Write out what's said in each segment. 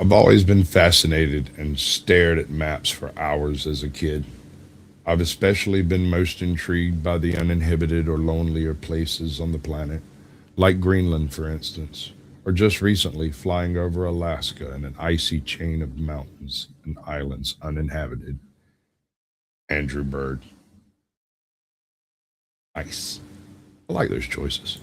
I've always been fascinated and stared at maps for hours as a kid. I've especially been most intrigued by the uninhabited or lonelier places on the planet, like Greenland, for instance, or just recently flying over Alaska and an icy chain of mountains and islands uninhabited. Andrew Bird. Nice. I like those choices.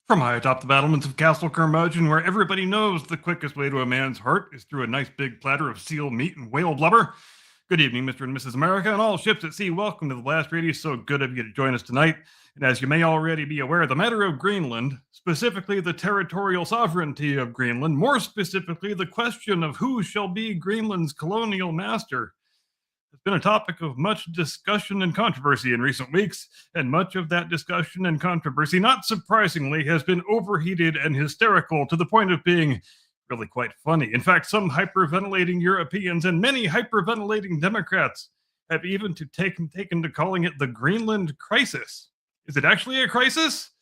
From high atop the battlements of Castle Curmudgeon, where everybody knows the quickest way to a man's heart is through a nice big platter of seal meat and whale blubber. Good evening, Mr. and Mrs. America, and all ships at sea. Welcome to the Blast Radio. So good of you to join us tonight. And as you may already be aware, the matter of Greenland, specifically the territorial sovereignty of Greenland, more specifically the question of who shall be Greenland's colonial master, has been a topic of much discussion and controversy in recent weeks, and much of that discussion and controversy, not surprisingly, has been overheated and hysterical to the point of being really quite funny. In fact, some hyperventilating Europeans and many hyperventilating Democrats have even taken to calling it the Greenland crisis. Is it actually a crisis?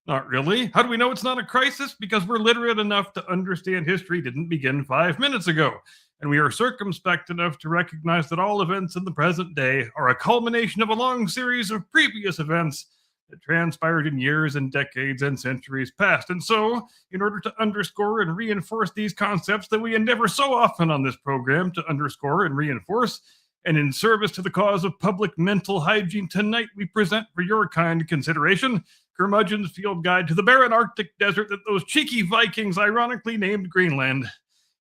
Not really. How do we know it's not a crisis? Because we're literate enough to understand history didn't begin 5 minutes ago. And we are circumspect enough to recognize that all events in the present day are a culmination of a long series of previous events that transpired in years and decades and centuries past. And so, in order to underscore and reinforce these concepts that we endeavor so often on this program to underscore and reinforce, and in service to the cause of public mental hygiene, tonight we present for your kind consideration Curmudgeon's Field Guide to the Barren Arctic Desert that those cheeky Vikings ironically named Greenland,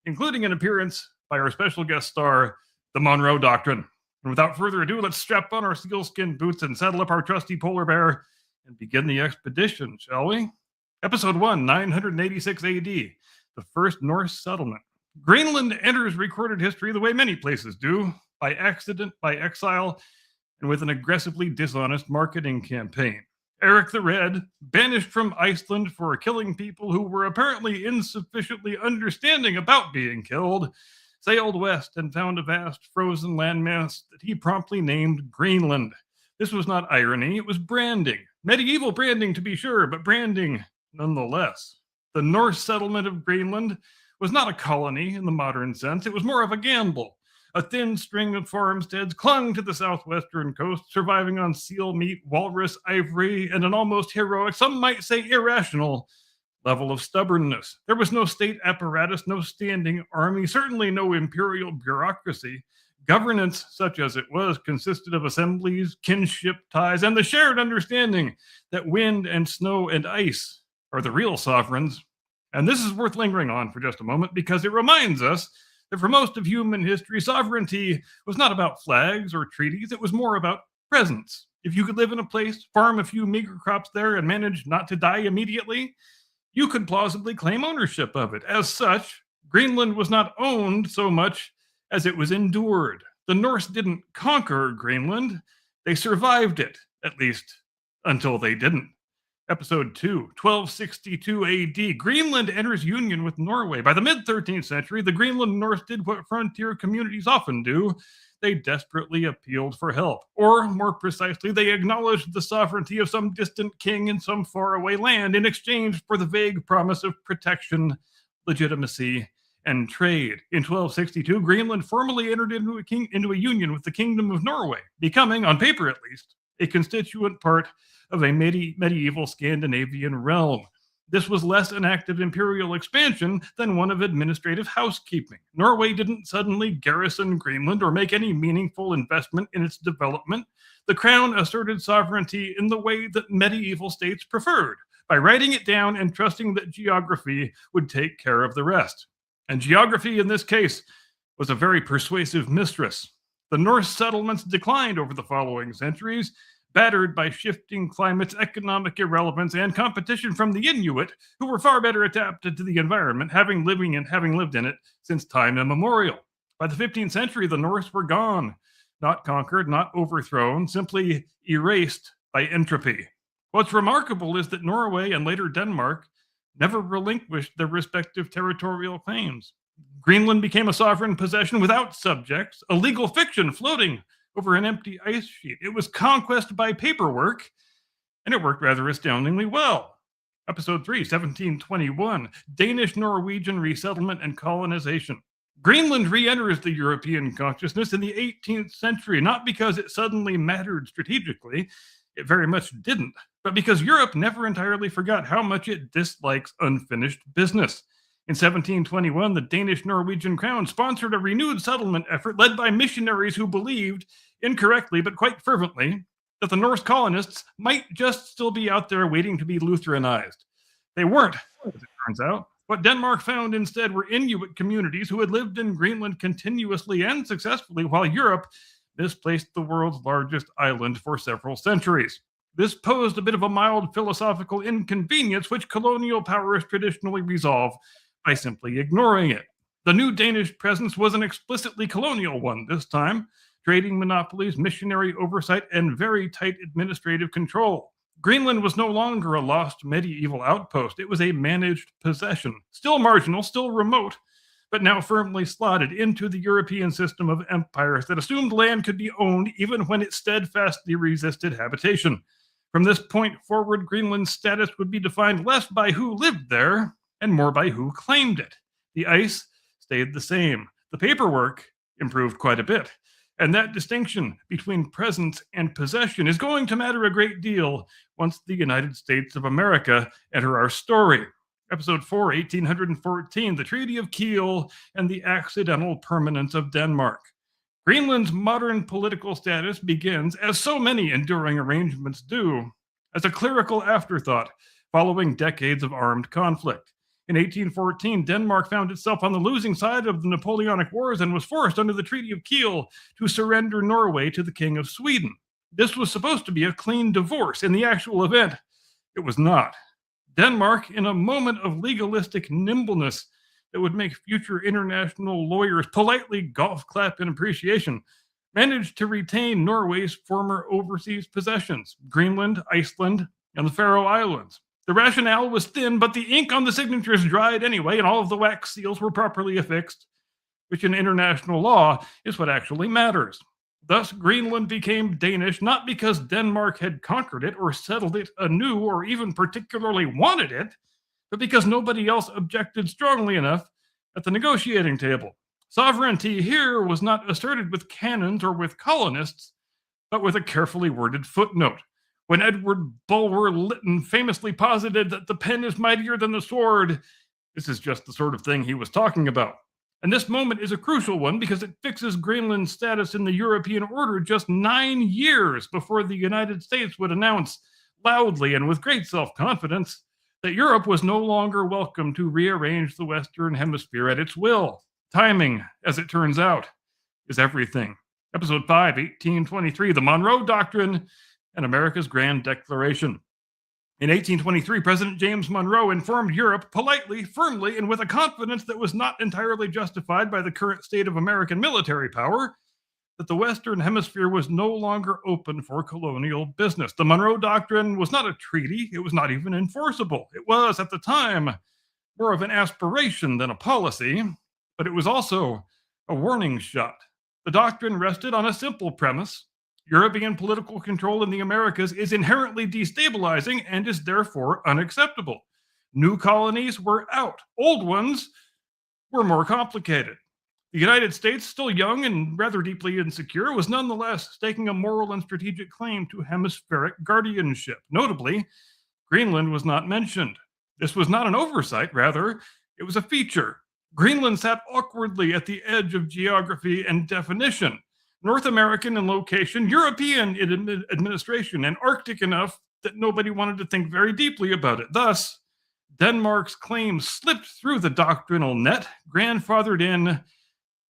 including an appearance by our special guest star, the Monroe Doctrine. And without further ado, let's strap on our sealskin boots and saddle up our trusty polar bear and begin the expedition, shall we? Episode 1, 986 AD, the first Norse settlement. Greenland enters recorded history the way many places do, by accident, by exile, and with an aggressively dishonest marketing campaign. Eric the Red, banished from Iceland for killing people who were apparently insufficiently understanding about being killed, sailed west and found a vast frozen landmass that he promptly named Greenland. This was not irony, it was branding. Medieval branding, to be sure, but branding nonetheless. The Norse settlement of Greenland was not a colony in the modern sense, it was more of a gamble. A thin string of farmsteads clung to the southwestern coast, surviving on seal meat, walrus ivory, and an almost heroic, some might say irrational, level of stubbornness. There was no state apparatus, no standing army, certainly no imperial bureaucracy. Governance, such as it was, consisted of assemblies, kinship ties, and the shared understanding that wind and snow and ice are the real sovereigns. And this is worth lingering on for just a moment because it reminds us that for most of human history, sovereignty was not about flags or treaties, it was more about presence. If you could live in a place, farm a few meager crops there, and manage not to die immediately, you could plausibly claim ownership of it. As such, Greenland was not owned so much as it was endured. The Norse didn't conquer Greenland, they survived it, at least until they didn't. Episode 2, 1262 AD. Greenland enters union with Norway. By the mid-13th century, the Greenland Norse did what frontier communities often do. They desperately appealed for help. Or, more precisely, they acknowledged the sovereignty of some distant king in some faraway land in exchange for the vague promise of protection, legitimacy, and trade. In 1262, Greenland formally entered into a union with the Kingdom of Norway, becoming, on paper at least, a constituent part of a medieval Scandinavian realm. This was less an act of imperial expansion than one of administrative housekeeping. Norway didn't suddenly garrison Greenland or make any meaningful investment in its development. The crown asserted sovereignty in the way that medieval states preferred, by writing it down and trusting that geography would take care of the rest. And geography, in this case, was a very persuasive mistress. The Norse settlements declined over the following centuries, battered by shifting climates, economic irrelevance, and competition from the Inuit, who were far better adapted to the environment, having lived in it since time immemorial. By the 15th century, the Norse were gone, not conquered, not overthrown, simply erased by entropy. What's remarkable is that Norway and later Denmark never relinquished their respective territorial claims. Greenland became a sovereign possession without subjects, a legal fiction floating over an empty ice sheet. It was conquest by paperwork, and it worked rather astoundingly well. Episode 3, 1721, Danish-Norwegian resettlement and colonization. Greenland re-enters the European consciousness in the 18th century, not because it suddenly mattered strategically, it very much didn't, but because Europe never entirely forgot how much it dislikes unfinished business. In 1721, the Danish-Norwegian crown sponsored a renewed settlement effort led by missionaries who believed, incorrectly but quite fervently, that the Norse colonists might just still be out there waiting to be Lutheranized. They weren't, as it turns out. What Denmark found instead were Inuit communities who had lived in Greenland continuously and successfully, while Europe misplaced the world's largest island for several centuries. This posed a bit of a mild philosophical inconvenience, which colonial powers traditionally resolve by simply ignoring it. The new Danish presence was an explicitly colonial one this time, trading monopolies, missionary oversight, and very tight administrative control. Greenland was no longer a lost medieval outpost. It was a managed possession, still marginal, still remote, but now firmly slotted into the European system of empires that assumed land could be owned even when it steadfastly resisted habitation. From this point forward, Greenland's status would be defined less by who lived there and more by who claimed it. The ice stayed the same. The paperwork improved quite a bit. And that distinction between presence and possession is going to matter a great deal once the United States of America enter our story. Episode 4, 1814, the Treaty of Kiel and the Accidental Permanence of Denmark. Greenland's modern political status begins, as so many enduring arrangements do, as a clerical afterthought following decades of armed conflict. In 1814, Denmark found itself on the losing side of the Napoleonic Wars and was forced under the Treaty of Kiel to surrender Norway to the King of Sweden. This was supposed to be a clean divorce. In the actual event, it was not. Denmark, in a moment of legalistic nimbleness that would make future international lawyers politely golf clap in appreciation, managed to retain Norway's former overseas possessions, Greenland, Iceland, and the Faroe Islands. The rationale was thin, but the ink on the signatures dried anyway, and all of the wax seals were properly affixed, which in international law is what actually matters. Thus, Greenland became Danish not because Denmark had conquered it or settled it anew or even particularly wanted it, but because nobody else objected strongly enough at the negotiating table. Sovereignty here was not asserted with cannons or with colonists, but with a carefully worded footnote. When Edward Bulwer Lytton famously posited that the pen is mightier than the sword, this is just the sort of thing he was talking about. And this moment is a crucial one because it fixes Greenland's status in the European order just 9 years before the United States would announce loudly and with great self-confidence that Europe was no longer welcome to rearrange the Western Hemisphere at its will. Timing, as it turns out, is everything. Episode 5, 1823, the Monroe Doctrine and America's Grand Declaration. In 1823, President James Monroe informed Europe politely, firmly, and with a confidence that was not entirely justified by the current state of American military power, that the Western Hemisphere was no longer open for colonial business. The Monroe Doctrine was not a treaty. It was not even enforceable. It was, at the time, more of an aspiration than a policy, but it was also a warning shot. The doctrine rested on a simple premise. European political control in the Americas is inherently destabilizing and is therefore unacceptable. New colonies were out. Old ones were more complicated. The United States, still young and rather deeply insecure, was nonetheless staking a moral and strategic claim to hemispheric guardianship. Notably, Greenland was not mentioned. This was not an oversight, rather, it was a feature. Greenland sat awkwardly at the edge of geography and definition. North American in location, European in administration, and Arctic enough that nobody wanted to think very deeply about it. Thus, Denmark's claims slipped through the doctrinal net, grandfathered in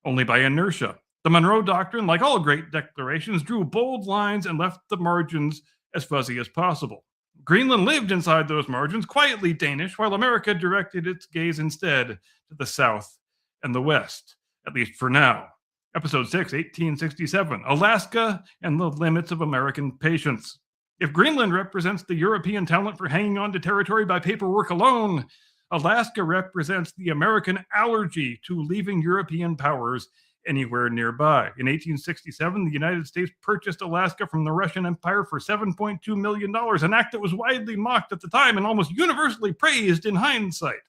only by inertia. The Monroe Doctrine, like all great declarations, drew bold lines and left the margins as fuzzy as possible. Greenland lived inside those margins, quietly Danish, while America directed its gaze instead to the south and the west, at least for now. Episode 6, 1867, Alaska and the Limits of American Patience. If Greenland represents the European talent for hanging on to territory by paperwork alone, Alaska represents the American allergy to leaving European powers anywhere nearby. In 1867, the United States purchased Alaska from the Russian Empire for $7.2 million, an act that was widely mocked at the time and almost universally praised in hindsight.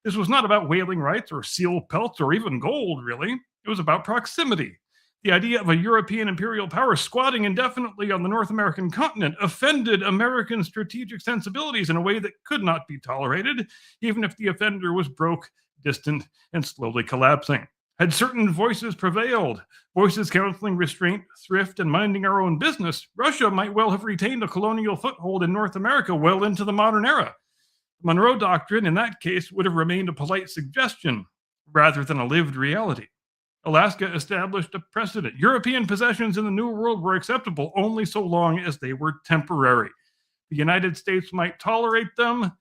This was not about whaling rights or seal pelts or even gold, really. It was about proximity. The idea of a European imperial power squatting indefinitely on the North American continent offended American strategic sensibilities in a way that could not be tolerated, even if the offender was broke, distant, and slowly collapsing. Had certain voices prevailed, voices counseling restraint, thrift, and minding our own business, Russia might well have retained a colonial foothold in North America well into the modern era. The Monroe Doctrine, in that case, would have remained a polite suggestion rather than a lived reality. Alaska established a precedent. European possessions in the New World were acceptable only so long as they were temporary. The United States might tolerate them,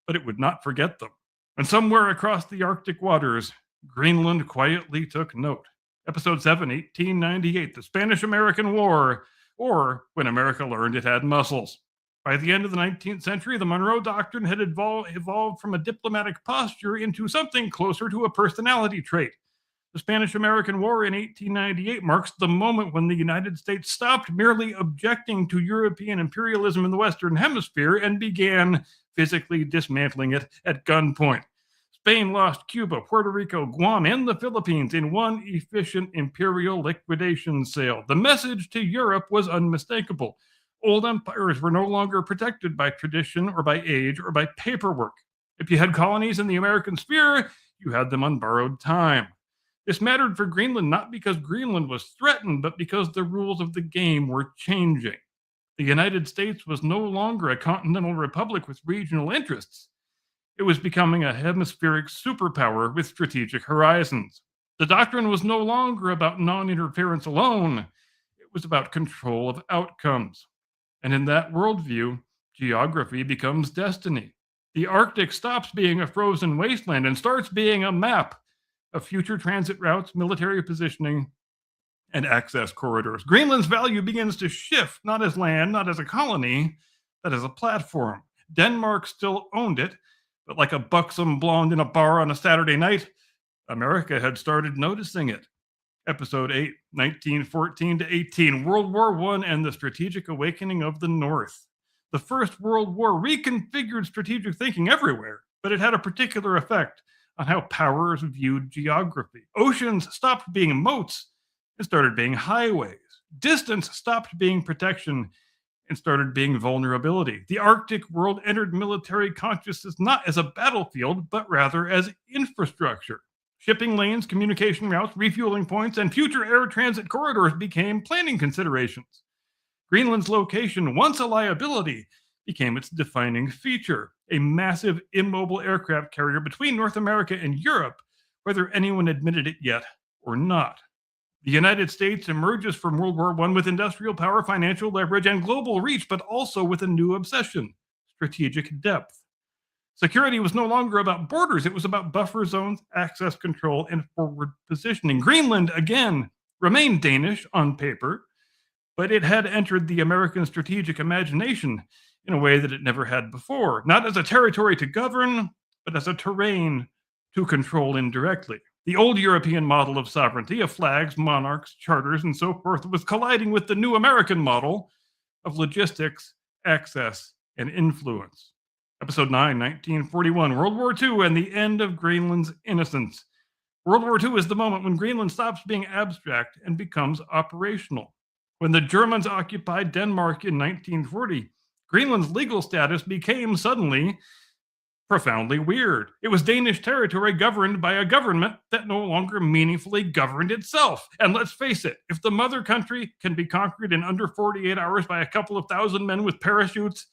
but it would not forget them. And somewhere across the Arctic waters, Greenland quietly took note. Episode 7, 1898, the Spanish-American War, or When America Learned It Had Muscles. By the end of the 19th century, the Monroe Doctrine had evolved from a diplomatic posture into something closer to a personality trait. The Spanish-American War in 1898 marks the moment when the United States stopped merely objecting to European imperialism in the Western Hemisphere and began physically dismantling it at gunpoint. Spain lost Cuba, Puerto Rico, Guam, and the Philippines in one efficient imperial liquidation sale. The message to Europe was unmistakable. Old empires were no longer protected by tradition or by age or by paperwork. If you had colonies in the American sphere, you had them on borrowed time. This mattered for Greenland not because Greenland was threatened, but because the rules of the game were changing. The United States was no longer a continental republic with regional interests. It was becoming a hemispheric superpower with strategic horizons. The doctrine was no longer about non-interference alone. It was about control of outcomes. And in that worldview, geography becomes destiny. The Arctic stops being a frozen wasteland and starts being a map of future transit routes, military positioning, and access corridors. Greenland's value begins to shift, not as land, not as a colony, but as a platform. Denmark still owned it, but like a buxom blonde in a bar on a Saturday night, America had started noticing it. Episode 8, 1914 to 18, World War I and the Strategic Awakening of the North. The First World War reconfigured strategic thinking everywhere, but it had a particular effect on how powers viewed geography. Oceans stopped being moats and started being highways. Distance stopped being protection and started being vulnerability. The Arctic world entered military consciousness not as a battlefield, but rather as infrastructure. Shipping lanes, communication routes, refueling points, and future air transit corridors became planning considerations. Greenland's location, once a liability, became its defining feature, a massive immobile aircraft carrier between North America and Europe, whether anyone admitted it yet or not. The United States emerges from World War I with industrial power, financial leverage, and global reach, but also with a new obsession: strategic depth. Security was no longer about borders, it was about buffer zones, access control, and forward positioning. Greenland, again, remained Danish on paper, but it had entered the American strategic imagination in a way that it never had before, not as a territory to govern, but as a terrain to control indirectly. The old European model of sovereignty, of flags, monarchs, charters, and so forth, was colliding with the new American model of logistics, access, and influence. Episode 9, 1941, World War II and the end of Greenland's innocence. World War II is the moment when Greenland stops being abstract and becomes operational. When the Germans occupied Denmark in 1940, Greenland's legal status became suddenly profoundly weird. It was Danish territory governed by a government that no longer meaningfully governed itself. And let's face it, if the mother country can be conquered in under 48 hours by a couple of thousand men with parachutes,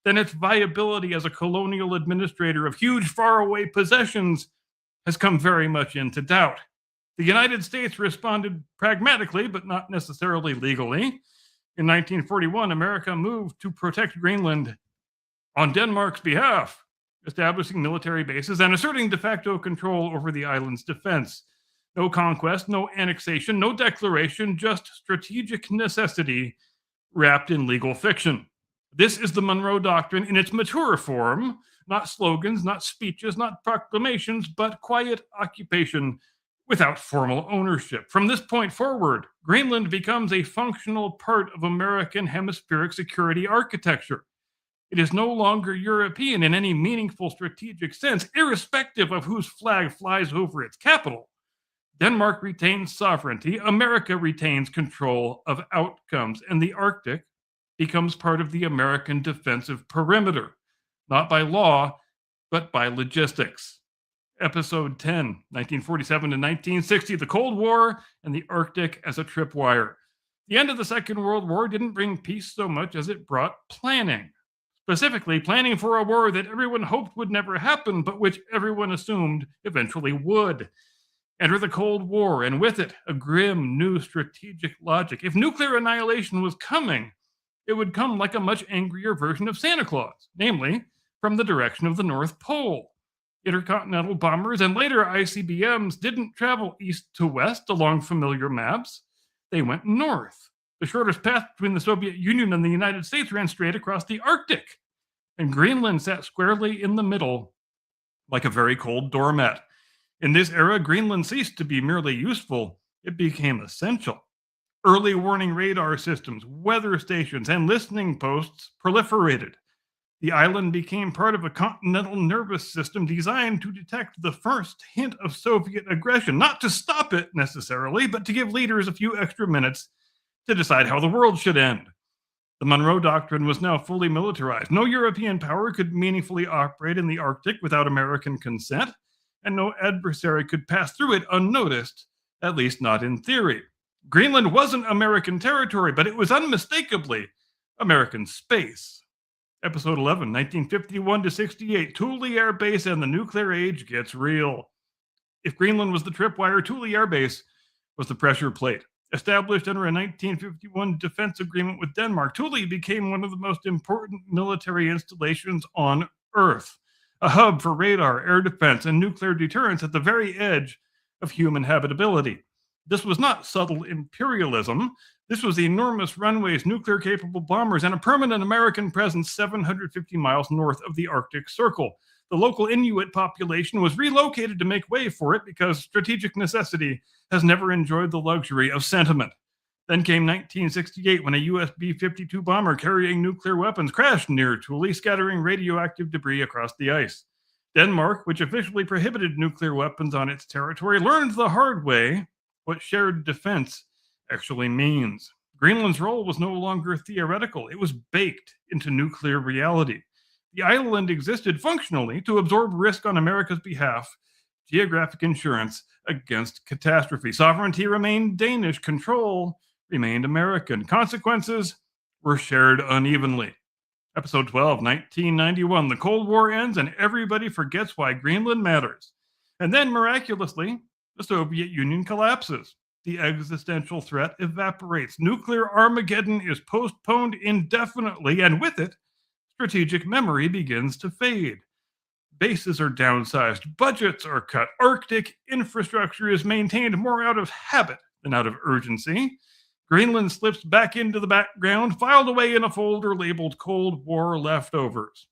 then its viability as a colonial administrator of huge faraway possessions has come very much into doubt. The United States responded pragmatically, but not necessarily legally. In 1941, America moved to protect Greenland on Denmark's behalf, establishing military bases and asserting de facto control over the island's defense. No conquest, no annexation, no declaration, just strategic necessity wrapped in legal fiction. This is the Monroe Doctrine in its mature form, not slogans, not speeches, not proclamations, but quiet occupation without formal ownership. From this point forward, Greenland becomes a functional part of American hemispheric security architecture. It is no longer European in any meaningful strategic sense, irrespective of whose flag flies over its capital. Denmark retains sovereignty, America retains control of outcomes, and the Arctic becomes part of the American defensive perimeter, not by law, but by logistics. Episode 10, 1947 to 1960, the Cold War and the Arctic as a tripwire. The end of the Second World War didn't bring peace so much as it brought planning. Specifically, planning for a war that everyone hoped would never happen, but which everyone assumed eventually would. Enter the Cold War, and with it, a grim new strategic logic. If nuclear annihilation was coming, it would come like a much angrier version of Santa Claus, namely, from the direction of the North Pole. Intercontinental bombers and later ICBMs didn't travel east to west along familiar maps. They went north. The shortest path between the Soviet Union and the United States ran straight across the Arctic, and Greenland sat squarely in the middle like a very cold doormat. In this era, Greenland ceased to be merely useful, it became essential. Early warning radar systems, weather stations, and listening posts proliferated. The island became part of a continental nervous system designed to detect the first hint of Soviet aggression, not to stop it necessarily, but to give leaders a few extra minutes to decide how the world should end. The Monroe Doctrine was now fully militarized. No European power could meaningfully operate in the Arctic without American consent, and no adversary could pass through it unnoticed, at least not in theory. Greenland wasn't American territory, but it was unmistakably American space. Episode 11, 1951 to 68, Thule Air Base and the nuclear age gets real. If Greenland was the tripwire, Thule Air Base was the pressure plate. Established under a 1951 defense agreement with Denmark, Thule became one of the most important military installations on Earth, a hub for radar, air defense, and nuclear deterrence at the very edge of human habitability. This was not subtle imperialism. This was enormous runways, nuclear-capable bombers, and a permanent American presence 750 miles north of the Arctic Circle. The local Inuit population was relocated to make way for it because strategic necessity has never enjoyed the luxury of sentiment. Then came 1968 when a US B-52 bomber carrying nuclear weapons crashed near Thule, scattering radioactive debris across the ice. Denmark, which officially prohibited nuclear weapons on its territory, learned the hard way what shared defense actually means. Greenland's role was no longer theoretical, it was baked into nuclear reality. The island existed functionally to absorb risk on America's behalf, geographic insurance against catastrophe. Sovereignty remained Danish, control remained American. Consequences were shared unevenly. Episode 12, 1991. The Cold War ends and everybody forgets why Greenland matters. And then, miraculously, the Soviet Union collapses. The existential threat evaporates. Nuclear Armageddon is postponed indefinitely, and with it, strategic memory begins to fade. Bases are downsized, budgets are cut, Arctic infrastructure is maintained more out of habit than out of urgency. Greenland slips back into the background, filed away in a folder labeled Cold War Leftovers.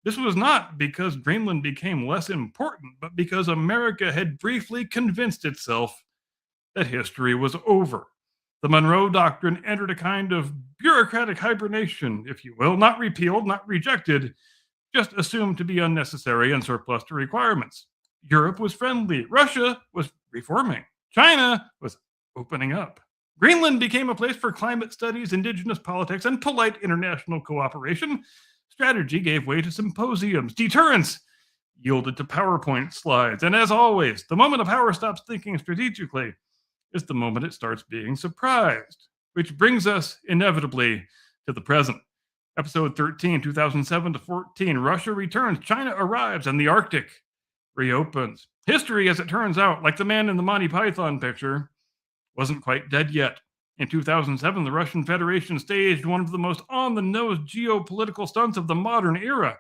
This was not because Greenland became less important, but because America had briefly convinced itself that history was over. The Monroe Doctrine entered a kind of bureaucratic hibernation, if you will, not repealed, not rejected, just assumed to be unnecessary and surplus to requirements. Europe was friendly. Russia was reforming. China was opening up. Greenland became a place for climate studies, indigenous politics, and polite international cooperation. Strategy gave way to symposiums. Deterrence yielded to PowerPoint slides. And as always, the moment a power stops thinking strategically is the moment it starts being surprised, which brings us inevitably to the present. Episode 13, 2007 to 14, Russia returns, China arrives, and the Arctic reopens. History, as it turns out, like the man in the Monty Python picture, wasn't quite dead yet. In 2007, the Russian Federation staged one of the most on-the-nose geopolitical stunts of the modern era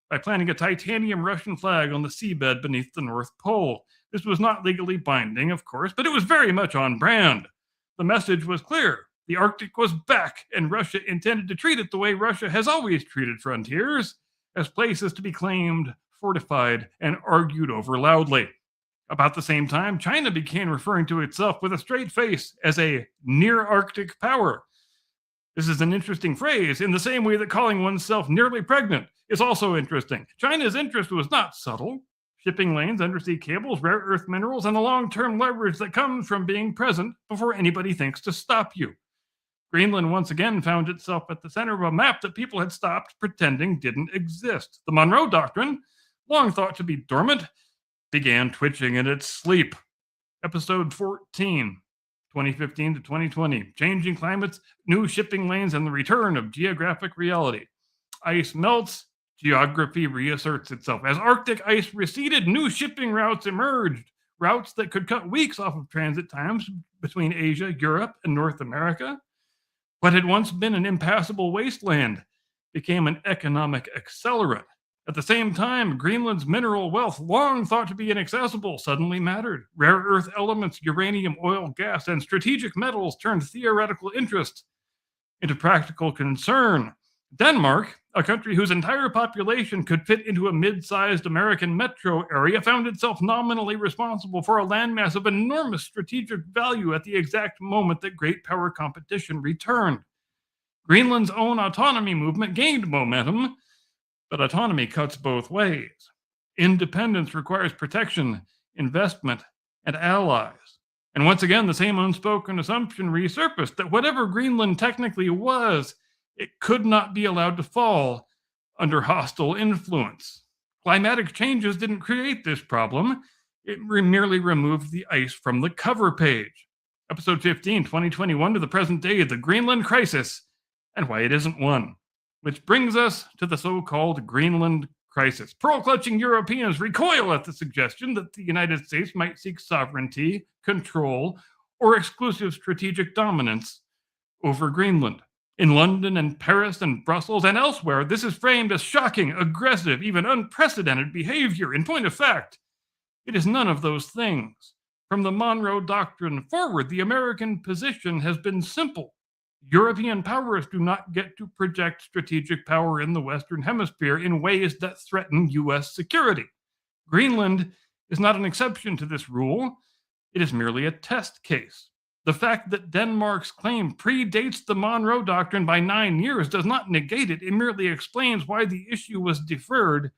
by planting a titanium Russian flag on the seabed beneath the North Pole. This was not legally binding, of course, but it was very much on brand. The message was clear. The Arctic was back, and Russia intended to treat it the way Russia has always treated frontiers, as places to be claimed, fortified, and argued over loudly. About the same time, China began referring to itself with a straight face as a near-Arctic power. This is an interesting phrase, in the same way that calling oneself nearly pregnant is also interesting. China's interest was not subtle. Shipping lanes, undersea cables, rare earth minerals, and the long-term leverage that comes from being present before anybody thinks to stop you. Greenland once again found itself at the center of a map that people had stopped pretending didn't exist. The Monroe Doctrine, long thought to be dormant, began twitching in its sleep. Episode 14, 2015 to 2020, Changing Climates, New Shipping Lanes, and the Return of Geographic Reality. Ice melts, geography reasserts itself. As Arctic ice receded, new shipping routes emerged, routes that could cut weeks off of transit times between Asia, Europe, and North America. What had once been an impassable wasteland became an economic accelerant. At the same time, Greenland's mineral wealth, long thought to be inaccessible, suddenly mattered. Rare earth elements, uranium, oil, gas, and strategic metals turned theoretical interest into practical concern. Denmark, a country whose entire population could fit into a mid-sized American metro area, found itself nominally responsible for a landmass of enormous strategic value at the exact moment that great power competition returned. Greenland's own autonomy movement gained momentum, but autonomy cuts both ways. Independence requires protection, investment, and allies. And once again, the same unspoken assumption resurfaced that whatever Greenland technically was, it could not be allowed to fall under hostile influence. Climatic changes didn't create this problem. It merely removed the ice from the cover page. Episode 15, 2021 to the present day, the Greenland crisis and why it isn't one. Which brings us to the so-called Greenland crisis. Pearl-clutching Europeans recoil at the suggestion that the United States might seek sovereignty, control, or exclusive strategic dominance over Greenland. In London and Paris and Brussels and elsewhere, this is framed as shocking, aggressive, even unprecedented behavior. In point of fact, it is none of those things. From the Monroe Doctrine forward, the American position has been simple. European powers do not get to project strategic power in the Western Hemisphere in ways that threaten U.S. security. Greenland is not an exception to this rule. It is merely a test case. The fact that Denmark's claim predates the Monroe Doctrine by 9 years does not negate it. It merely explains why the issue was deferred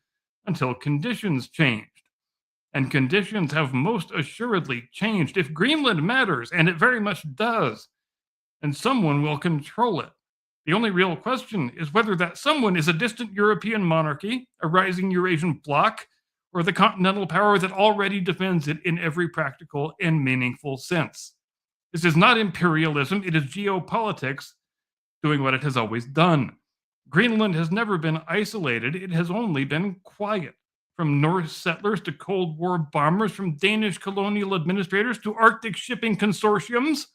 until conditions changed. And conditions have most assuredly changed. If Greenland matters, and it very much does, and someone will control it. The only real question is whether that someone is a distant European monarchy, a rising Eurasian bloc, or the continental power that already defends it in every practical and meaningful sense. This is not imperialism, it is geopolitics doing what it has always done. Greenland has never been isolated, it has only been quiet. From Norse settlers to Cold War bombers, from Danish colonial administrators to Arctic shipping consortiums,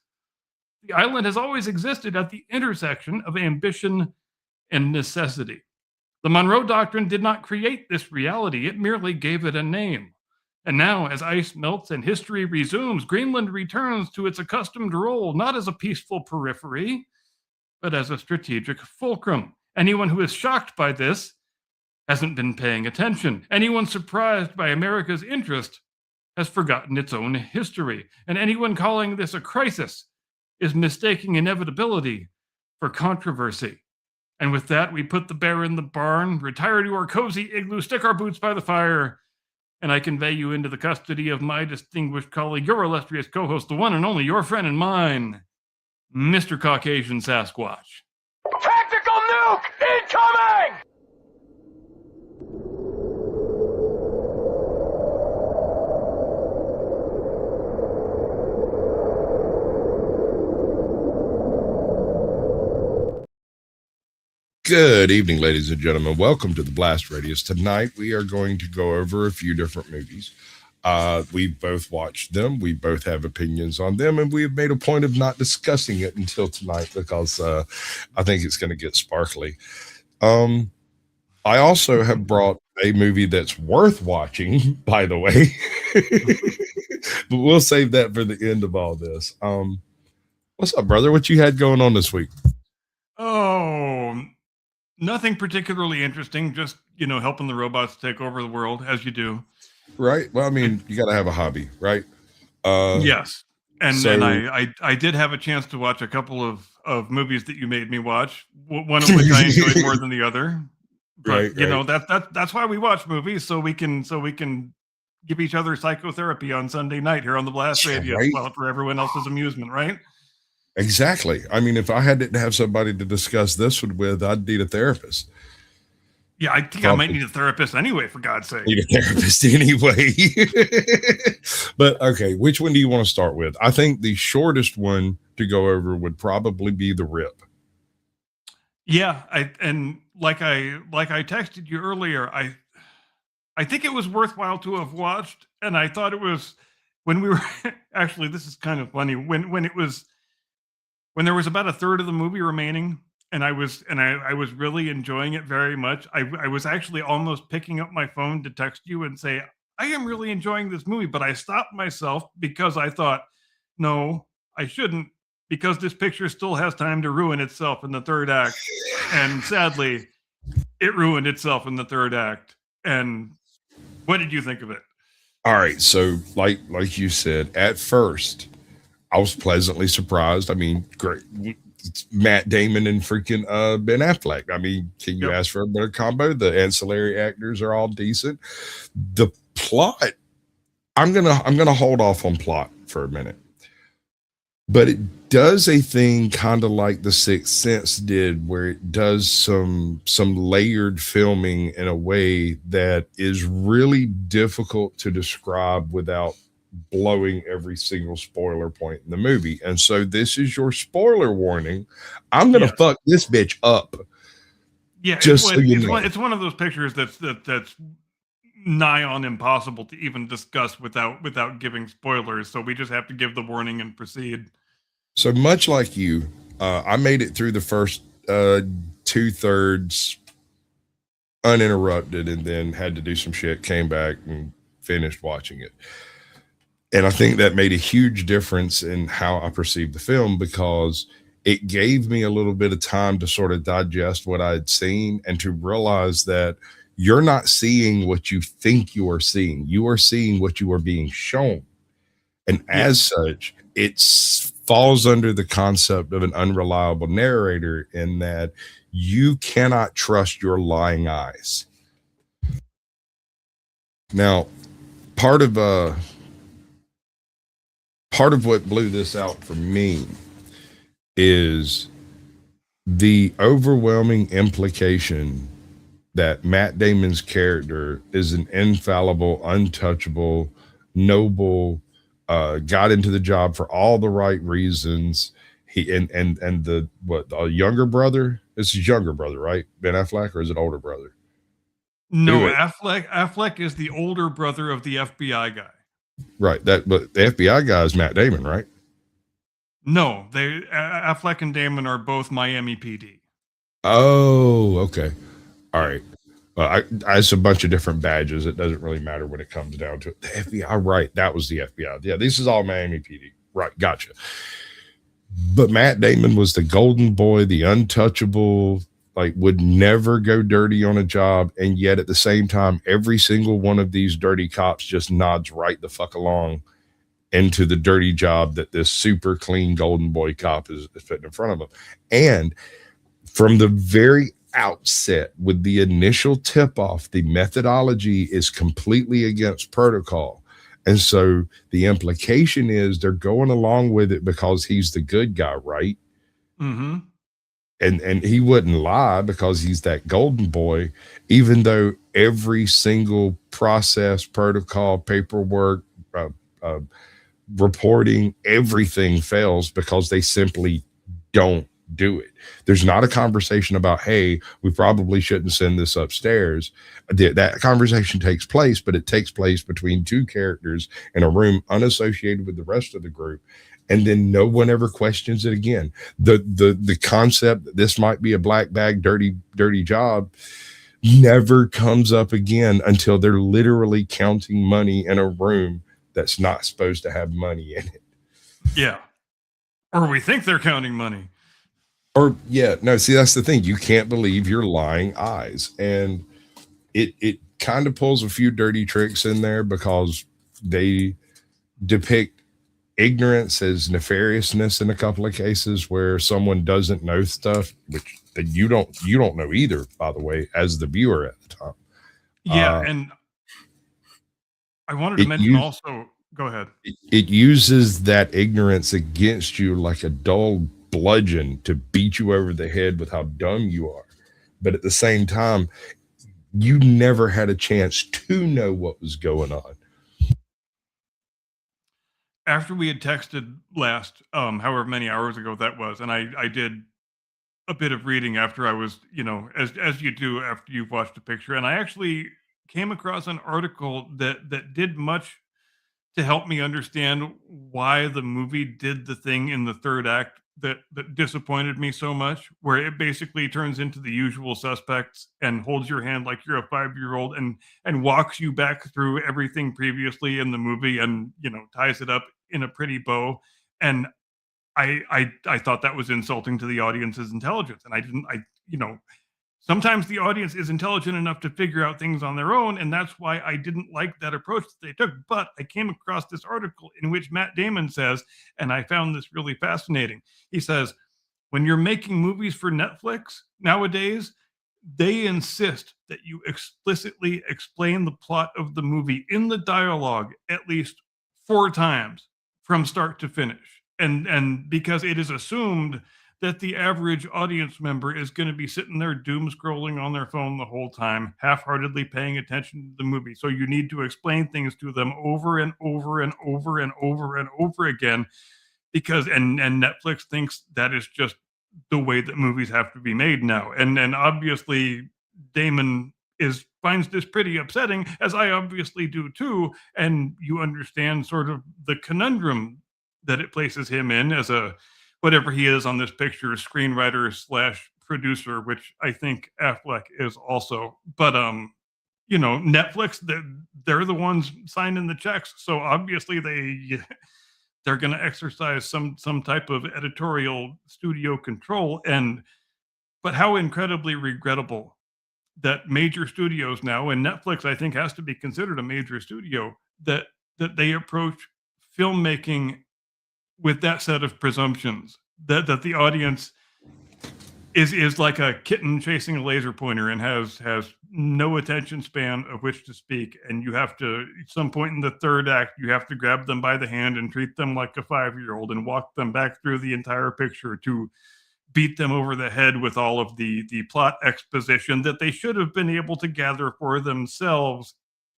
the island has always existed at the intersection of ambition and necessity. The Monroe Doctrine did not create this reality, it merely gave it a name. And now, as ice melts and history resumes, Greenland returns to its accustomed role, not as a peaceful periphery, but as a strategic fulcrum. Anyone who is shocked by this hasn't been paying attention. Anyone surprised by America's interest has forgotten its own history. And anyone calling this a crisis is mistaking inevitability for controversy. And with that, we put the bear in the barn, retire to our cozy igloo, stick our boots by the fire, and I convey you into the custody of my distinguished colleague, your illustrious co-host, the one and only, your friend and mine, Mr. Caucasian Sasquatch. Tactical nuke incoming! Good evening, ladies and gentlemen. Welcome to the Blast Radius. Tonight, we are going to go over a few different movies. We both watched them. We both have opinions on them, and we have made a point of not discussing it until tonight because I think it's going to get sparkly. I also have brought a movie that's worth watching, by the way, but we'll save that for the end of all this. What's up, brother? What you had going on this week? Oh, nothing particularly interesting, just, helping the robots take over the world, as you do. Right. Well, I mean, you got to have a hobby, right? Yes. And I did have a chance to watch a couple of movies that you made me watch, one of which I enjoyed more than the other. But, that's why we watch movies, so we can give each other psychotherapy on Sunday night here on the Blast Radio, right? Well, for everyone else's amusement, right? Exactly. I mean, if I had to have somebody to discuss this with, I'd need a therapist. Yeah, I think I might need a therapist anyway, for God's sake. Need a therapist anyway. But okay, which one do you want to start with? I think the shortest one to go over would probably be The Rip. Yeah, I texted you earlier, I think it was worthwhile to have watched, and I thought it was when we were actually, this is kind of funny, when there was about a third of the movie remaining, and I was really enjoying it very much. I was actually almost picking up my phone to text you and say, I am really enjoying this movie, but I stopped myself because I thought, no, I shouldn't, because this picture still has time to ruin itself in the third act. And sadly, it ruined itself in the third act. And what did you think of it? All right. So like you said, at first, I was pleasantly surprised. I mean, great. It's Matt Damon and freaking Ben Affleck. I mean, can you ask for a better combo? The ancillary actors are all decent. The plot, I'm gonna hold off on plot for a minute. But it does a thing kind of like The Sixth Sense did, where it does some layered filming in a way that is really difficult to describe without blowing every single spoiler point in the movie. And so this is your spoiler warning. I'm gonna fuck this bitch up. Yeah, just it's one of those pictures that's nigh on impossible to even discuss without giving spoilers. So we just have to give the warning and proceed. So much like you, I made it through the first 2/3 uninterrupted, and then had to do some shit, came back and finished watching it. And I think that made a huge difference in how I perceived the film, because it gave me a little bit of time to sort of digest what I had seen and to realize that you're not seeing what you think you are seeing. You are seeing what you are being shown. And as such, it falls under the concept of an unreliable narrator, in that you cannot trust your lying eyes. Now, part of what blew this out for me is the overwhelming implication that Matt Damon's character is an infallible, untouchable, noble, got into the job for all the right reasons. He and the younger brother? It's his younger brother, right? Ben Affleck, or is it older brother? No, Anyway, Affleck is the older brother of the FBI guy. right. But the FBI guy is Matt Damon, right? No, Affleck and Damon are both Miami PD. Oh, okay. All right. Well, it's a bunch of different badges. It doesn't really matter when it comes down to it. The FBI, right? That was the FBI. Yeah, this is all Miami PD. Right, gotcha. But Matt Damon was the golden boy, the untouchable, like would never go dirty on a job, and yet at the same time, every single one of these dirty cops just nods right the fuck along into the dirty job that this super clean golden boy cop is putting in front of him. And from the very outset, with the initial tip off, the methodology is completely against protocol. And so the implication is they're going along with it because he's the good guy, right? Mm-hmm. And he wouldn't lie because he's that golden boy, even though every single process, protocol, paperwork, reporting, everything fails because they simply don't do it. There's not a conversation about, hey, we probably shouldn't send this upstairs. That conversation takes place, but it takes place between two characters in a room unassociated with the rest of the group. And then no one ever questions it again. The concept that this might be a black bag, dirty job never comes up again until they're literally counting money in a room that's not supposed to have money in it. Yeah. Or we think they're counting money. Or yeah, no, see, that's the thing. You can't believe your lying eyes. And it kind of pulls a few dirty tricks in there because they depict ignorance as nefariousness in a couple of cases where someone doesn't know stuff, which that you don't know either, by the way, as the viewer at the time. Yeah, and I wanted to mention also, go ahead. It uses that ignorance against you like a dull bludgeon to beat you over the head with how dumb you are. But at the same time, you never had a chance to know what was going on. After we had texted last, however many hours ago that was, and I did a bit of reading after I was, as you do after you've watched a picture, and I actually came across an article that did much to help me understand why the movie did the thing in the third act that disappointed me so much, where it basically turns into the usual suspects and holds your hand like you're a 5-year-old and walks you back through everything previously in the movie and ties it up in a pretty bow. And I thought that was insulting to the audience's intelligence, and sometimes the audience is intelligent enough to figure out things on their own, and that's why I didn't like that approach that they took. But I came across this article in which Matt Damon says, and I found this really fascinating. He says, when you're making movies for Netflix nowadays, they insist that you explicitly explain the plot of the movie in the dialogue at least 4 times from start to finish. And because it is assumed that the average audience member is going to be sitting there doom scrolling on their phone the whole time, half-heartedly paying attention to the movie. So you need to explain things to them over and over and over and over and over again, because and Netflix thinks that is just the way that movies have to be made now. And obviously Damon finds this pretty upsetting, as I obviously do too. And you understand sort of the conundrum that it places him in as a whatever he is on this picture, screenwriter / producer, which I think Affleck is also. But Netflix, they're the ones signing the checks, so obviously they're going to exercise some type of editorial studio control. But how incredibly regrettable that major studios now, and Netflix I think has to be considered a major studio, that they approach filmmaking with that set of presumptions, that the audience is like a kitten chasing a laser pointer and has no attention span of which to speak. And you have to, at some point in the third act, you have to grab them by the hand and treat them like a 5-year-old and walk them back through the entire picture to beat them over the head with all of the plot exposition that they should have been able to gather for themselves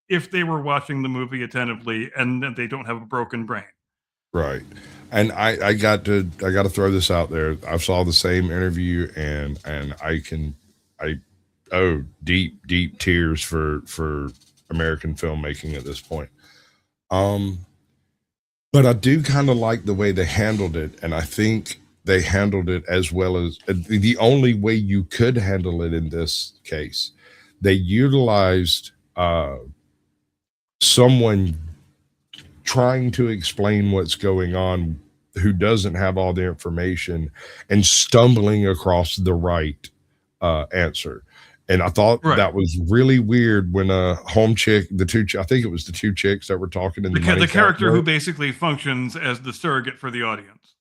if they were watching the movie attentively and they don't have a broken brain. Right. And I got to throw this out there. I saw the same interview and deep tears for American filmmaking at this point. But I do kind of like the way they handled it, and I think they handled it as well as the only way you could handle it in this case. They utilized someone trying to explain what's going on who doesn't have all the information and stumbling across the right answer. And I thought that was really weird when a home chick, I think it was the two chicks that were talking in the character who basically functions as the surrogate for the audience.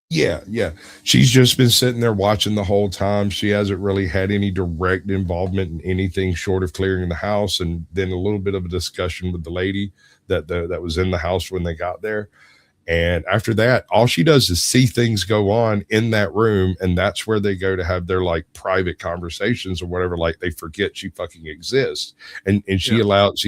Yeah. She's just been sitting there watching the whole time. She hasn't really had any direct involvement in anything short of clearing the house, and then a little bit of a discussion with the lady that was in the house when they got there. And after that, all she does is see things go on in that room, and that's where they go to have their like private conversations or whatever. Like they forget she fucking exists, and she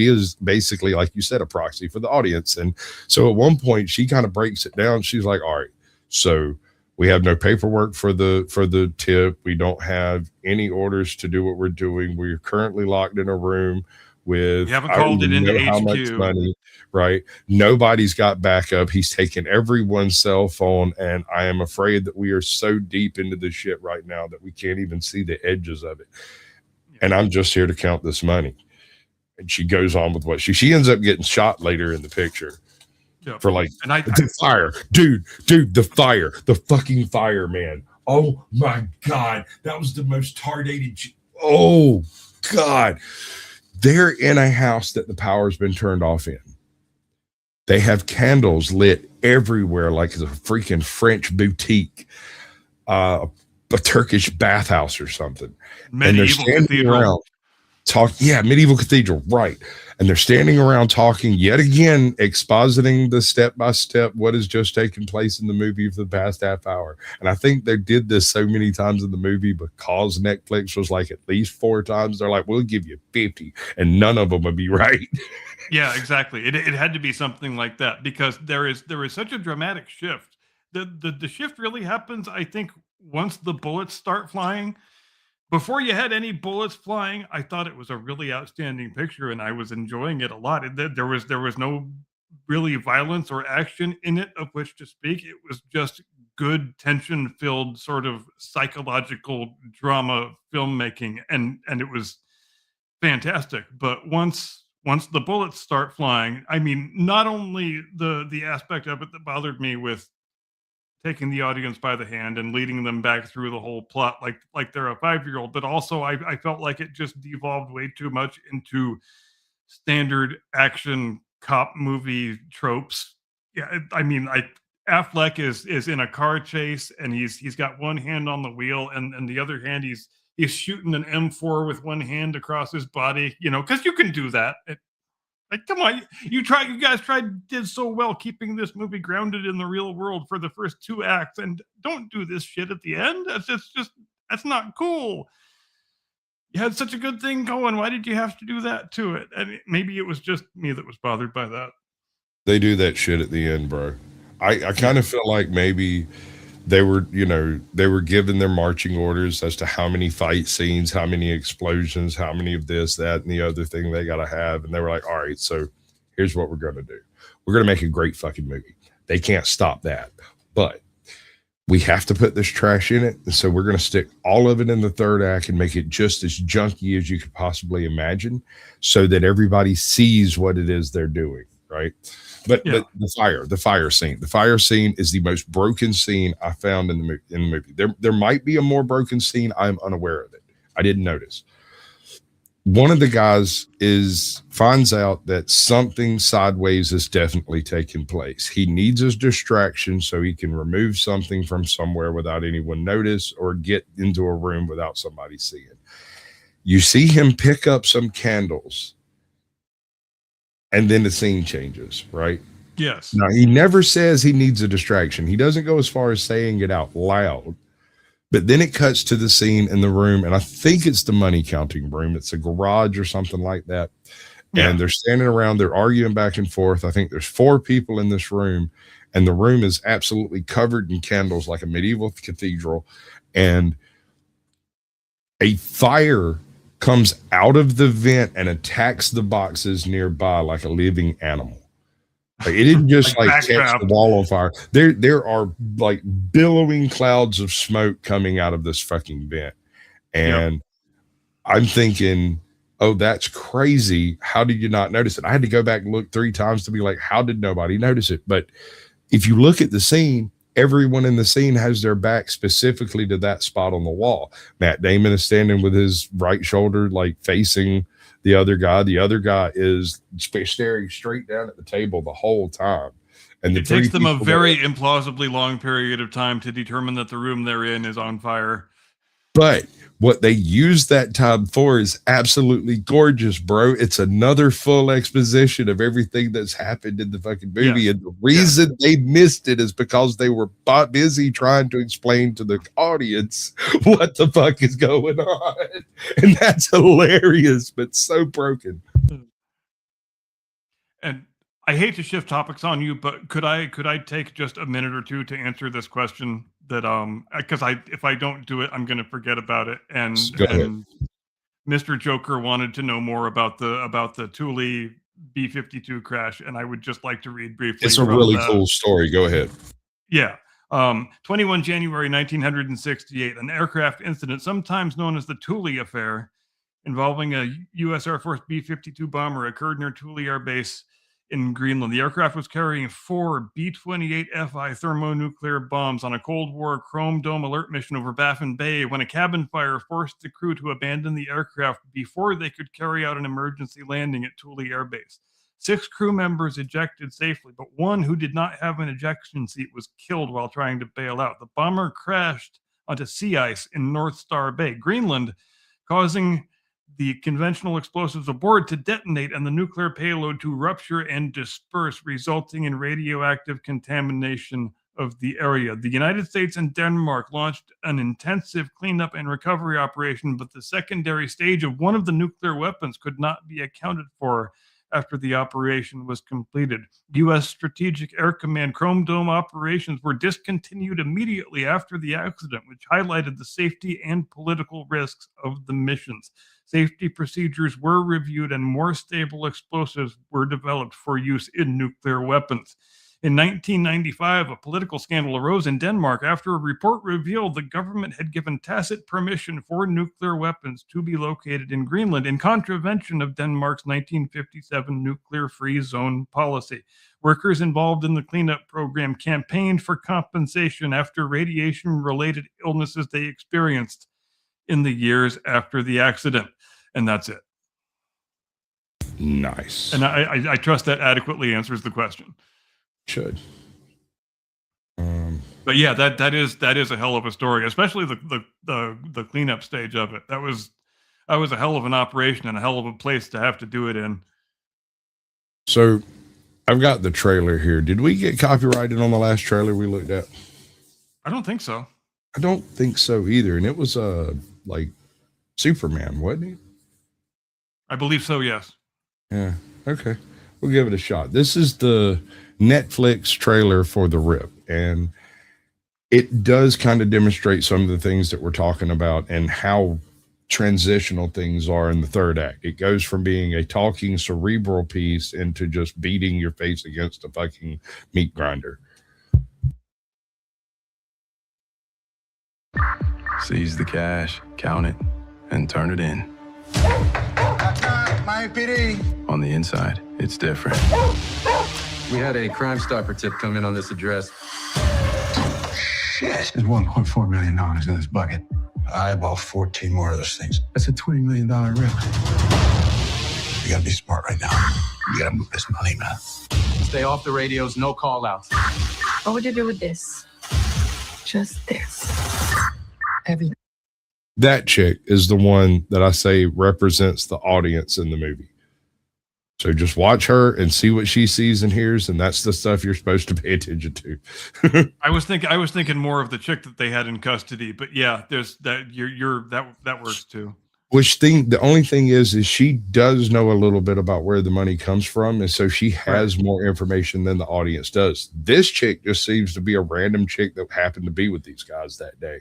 is basically, like you said, a proxy for the audience. And so at one point, she kind of breaks it down. She's like, "All right, so we have no paperwork for the tip. We don't have any orders to do what we're doing. We're currently locked in a room with we haven't called it into how HQ. Much money, right? Nobody's got backup. He's taken everyone's cell phone, and I am afraid that we are so deep into this shit right now that we can't even see the edges of it. And I'm just here to count this money." And she goes on with what she ends up getting shot later in the picture. For like, and the fire, dude, the fucking fire, man. Oh my God. That was the most tardated. Oh God. They're in a house that the power's been turned off in. They have candles lit everywhere, like it's a freaking French boutique, a Turkish bathhouse or something. Medieval cathedral. Medieval cathedral, right. And they're standing around talking yet again, expositing the step-by-step what has just taken place in the movie for the past half hour. And I think they did this so many times in the movie because Netflix was like at least 4 times. They're like, we'll give you 50, and none of them would be right. Yeah, exactly. It had to be something like that because there is such a dramatic shift. The shift really happens, I think, once the bullets start flying. Before you had any bullets flying, I thought it was a really outstanding picture, and I was enjoying it a lot. There was no really violence or action in it of which to speak. It was just good tension-filled sort of psychological drama filmmaking, and it was fantastic. But once the bullets start flying, I mean, not only the aspect of it that bothered me with taking the audience by the hand and leading them back through the whole plot like they're a 5-year-old, but also I felt like it just devolved way too much into standard action cop movie tropes. Yeah, I mean, Affleck is in a car chase and he's got one hand on the wheel and the other hand he's shooting an M4 with one hand across his body, because you can do that. Like, come on, you guys did so well keeping this movie grounded in the real world for the first 2 acts, and don't do this shit at the end. That's not cool. You had such a good thing going. Why did you have to do that to it? And maybe it was just me that was bothered by that. They do that shit at the end, bro. I kind of feel like maybe they were given their marching orders as to how many fight scenes, how many explosions, how many of this, that, and the other thing they got to have. And they were like, all right, so here's what we're going to do. We're going to make a great fucking movie. They can't stop that. But we have to put this trash in it. And so we're going to stick all of it in the third act and make it just as junky as you could possibly imagine so that everybody sees what it is they're doing, right? But the fire scene is the most broken scene I found in the movie. There might be a more broken scene. I'm unaware of it. I didn't notice. one of the guys finds out that something sideways is definitely taking place. He needs his distraction so he can remove something from somewhere without anyone notice or get into a room without somebody seeing. You see him pick up some candles and then the scene changes, right? Yes. Now, he never says he needs a distraction. He doesn't go as far as saying it out loud. But then it cuts to the scene in the room, and I think it's the money counting room. It's a garage or something like that. Yeah. And they're standing around, they're arguing back and forth. I think there's 4 people in this room, and the room is absolutely covered in candles like a medieval cathedral. And a fire comes out of the vent and attacks the boxes nearby like a living animal. Like, it didn't just like catch the wall on fire. There are like billowing clouds of smoke coming out of this fucking vent. And I'm thinking, oh, that's crazy. How did you not notice it? I had to go back and look 3 times to be like, how did nobody notice it? But if you look at the scene, everyone in the scene has their back specifically to that spot on the wall. Matt Damon is standing with his right shoulder like facing the other guy. The other guy is staring straight down at the table the whole time. And it takes them a very implausibly long period of time to determine that the room they're in is on fire. But what they use that time for is absolutely gorgeous, bro. It's another full exposition of everything that's happened in the fucking movie. Yeah. And the reason they missed it is because they were busy trying to explain to the audience what the fuck is going on. And that's hilarious, but so broken. And I hate to shift topics on you, but could I take just a minute or two to answer this question? That because if I don't do it, I'm going to forget about it. And Mr. Joker wanted to know more about the Thule B-52 crash, and I would just like to read briefly. It's a really cool story. Go ahead. Yeah. 21 January 1968, an aircraft incident, sometimes known as the Thule affair, involving a U.S. Air Force B-52 bomber occurred near Thule Air Base in Greenland. The aircraft was carrying 4 B-28 Fi thermonuclear bombs on a Cold War Chrome Dome alert mission over Baffin Bay when a cabin fire forced the crew to abandon the aircraft before they could carry out an emergency landing at Thule Air Base. 6 crew members ejected safely, but one who did not have an ejection seat was killed while trying to bail out. The bomber crashed onto sea ice in North Star Bay, Greenland, causing the conventional explosives aboard to detonate and the nuclear payload to rupture and disperse, resulting in radioactive contamination of the area. The United States and Denmark launched an intensive cleanup and recovery operation, but the secondary stage of one of the nuclear weapons could not be accounted for after the operation was completed. U.S. Strategic Air Command Chrome Dome operations were discontinued immediately after the accident, which highlighted the safety and political risks of the missions. Safety procedures were reviewed and more stable explosives were developed for use in nuclear weapons. In 1995, a political scandal arose in Denmark after a report revealed the government had given tacit permission for nuclear weapons to be located in Greenland in contravention of Denmark's 1957 nuclear-free zone policy. Workers involved in the cleanup program campaigned for compensation after radiation-related illnesses they experienced in the years after the accident. And that's it. Nice. And I trust that adequately answers the question. Should. But yeah, that is a hell of a story, especially the cleanup stage of it. That was a hell of an operation and a hell of a place to have to do it in. So I've got the trailer here. Did we get copyrighted on the last trailer we looked at? I don't think so. I don't think so either. And it was like Superman, wasn't it? I believe so, yes. Yeah. Okay. We'll give it a shot. This is the Netflix trailer for The Rip, and it does kind of demonstrate some of the things that we're talking about and how transitional things are in the third act. It goes from being a talking cerebral piece into just beating your face against a fucking meat grinder. Seize the cash, count it, and turn it in. My PD. On the inside, it's different. We had a Crime Stopper tip come in on this address. Shit. There's $1.4 million in this bucket. I bought 14 more of those things. That's a $20 million rip. You gotta be smart right now. You gotta move this money, man. Stay off the radios, no call outs. What would you do with this? Just this. Everything. That chick is the one that I say represents the audience in the movie. So just watch her and see what she sees and hears, and that's the stuff you're supposed to pay attention to. I was thinking more of the chick that they had in custody, but yeah, there's that that works too. The only thing is she does know a little bit about where the money comes from, and so she has more information than the audience does. This chick just seems to be a random chick that happened to be with these guys that day.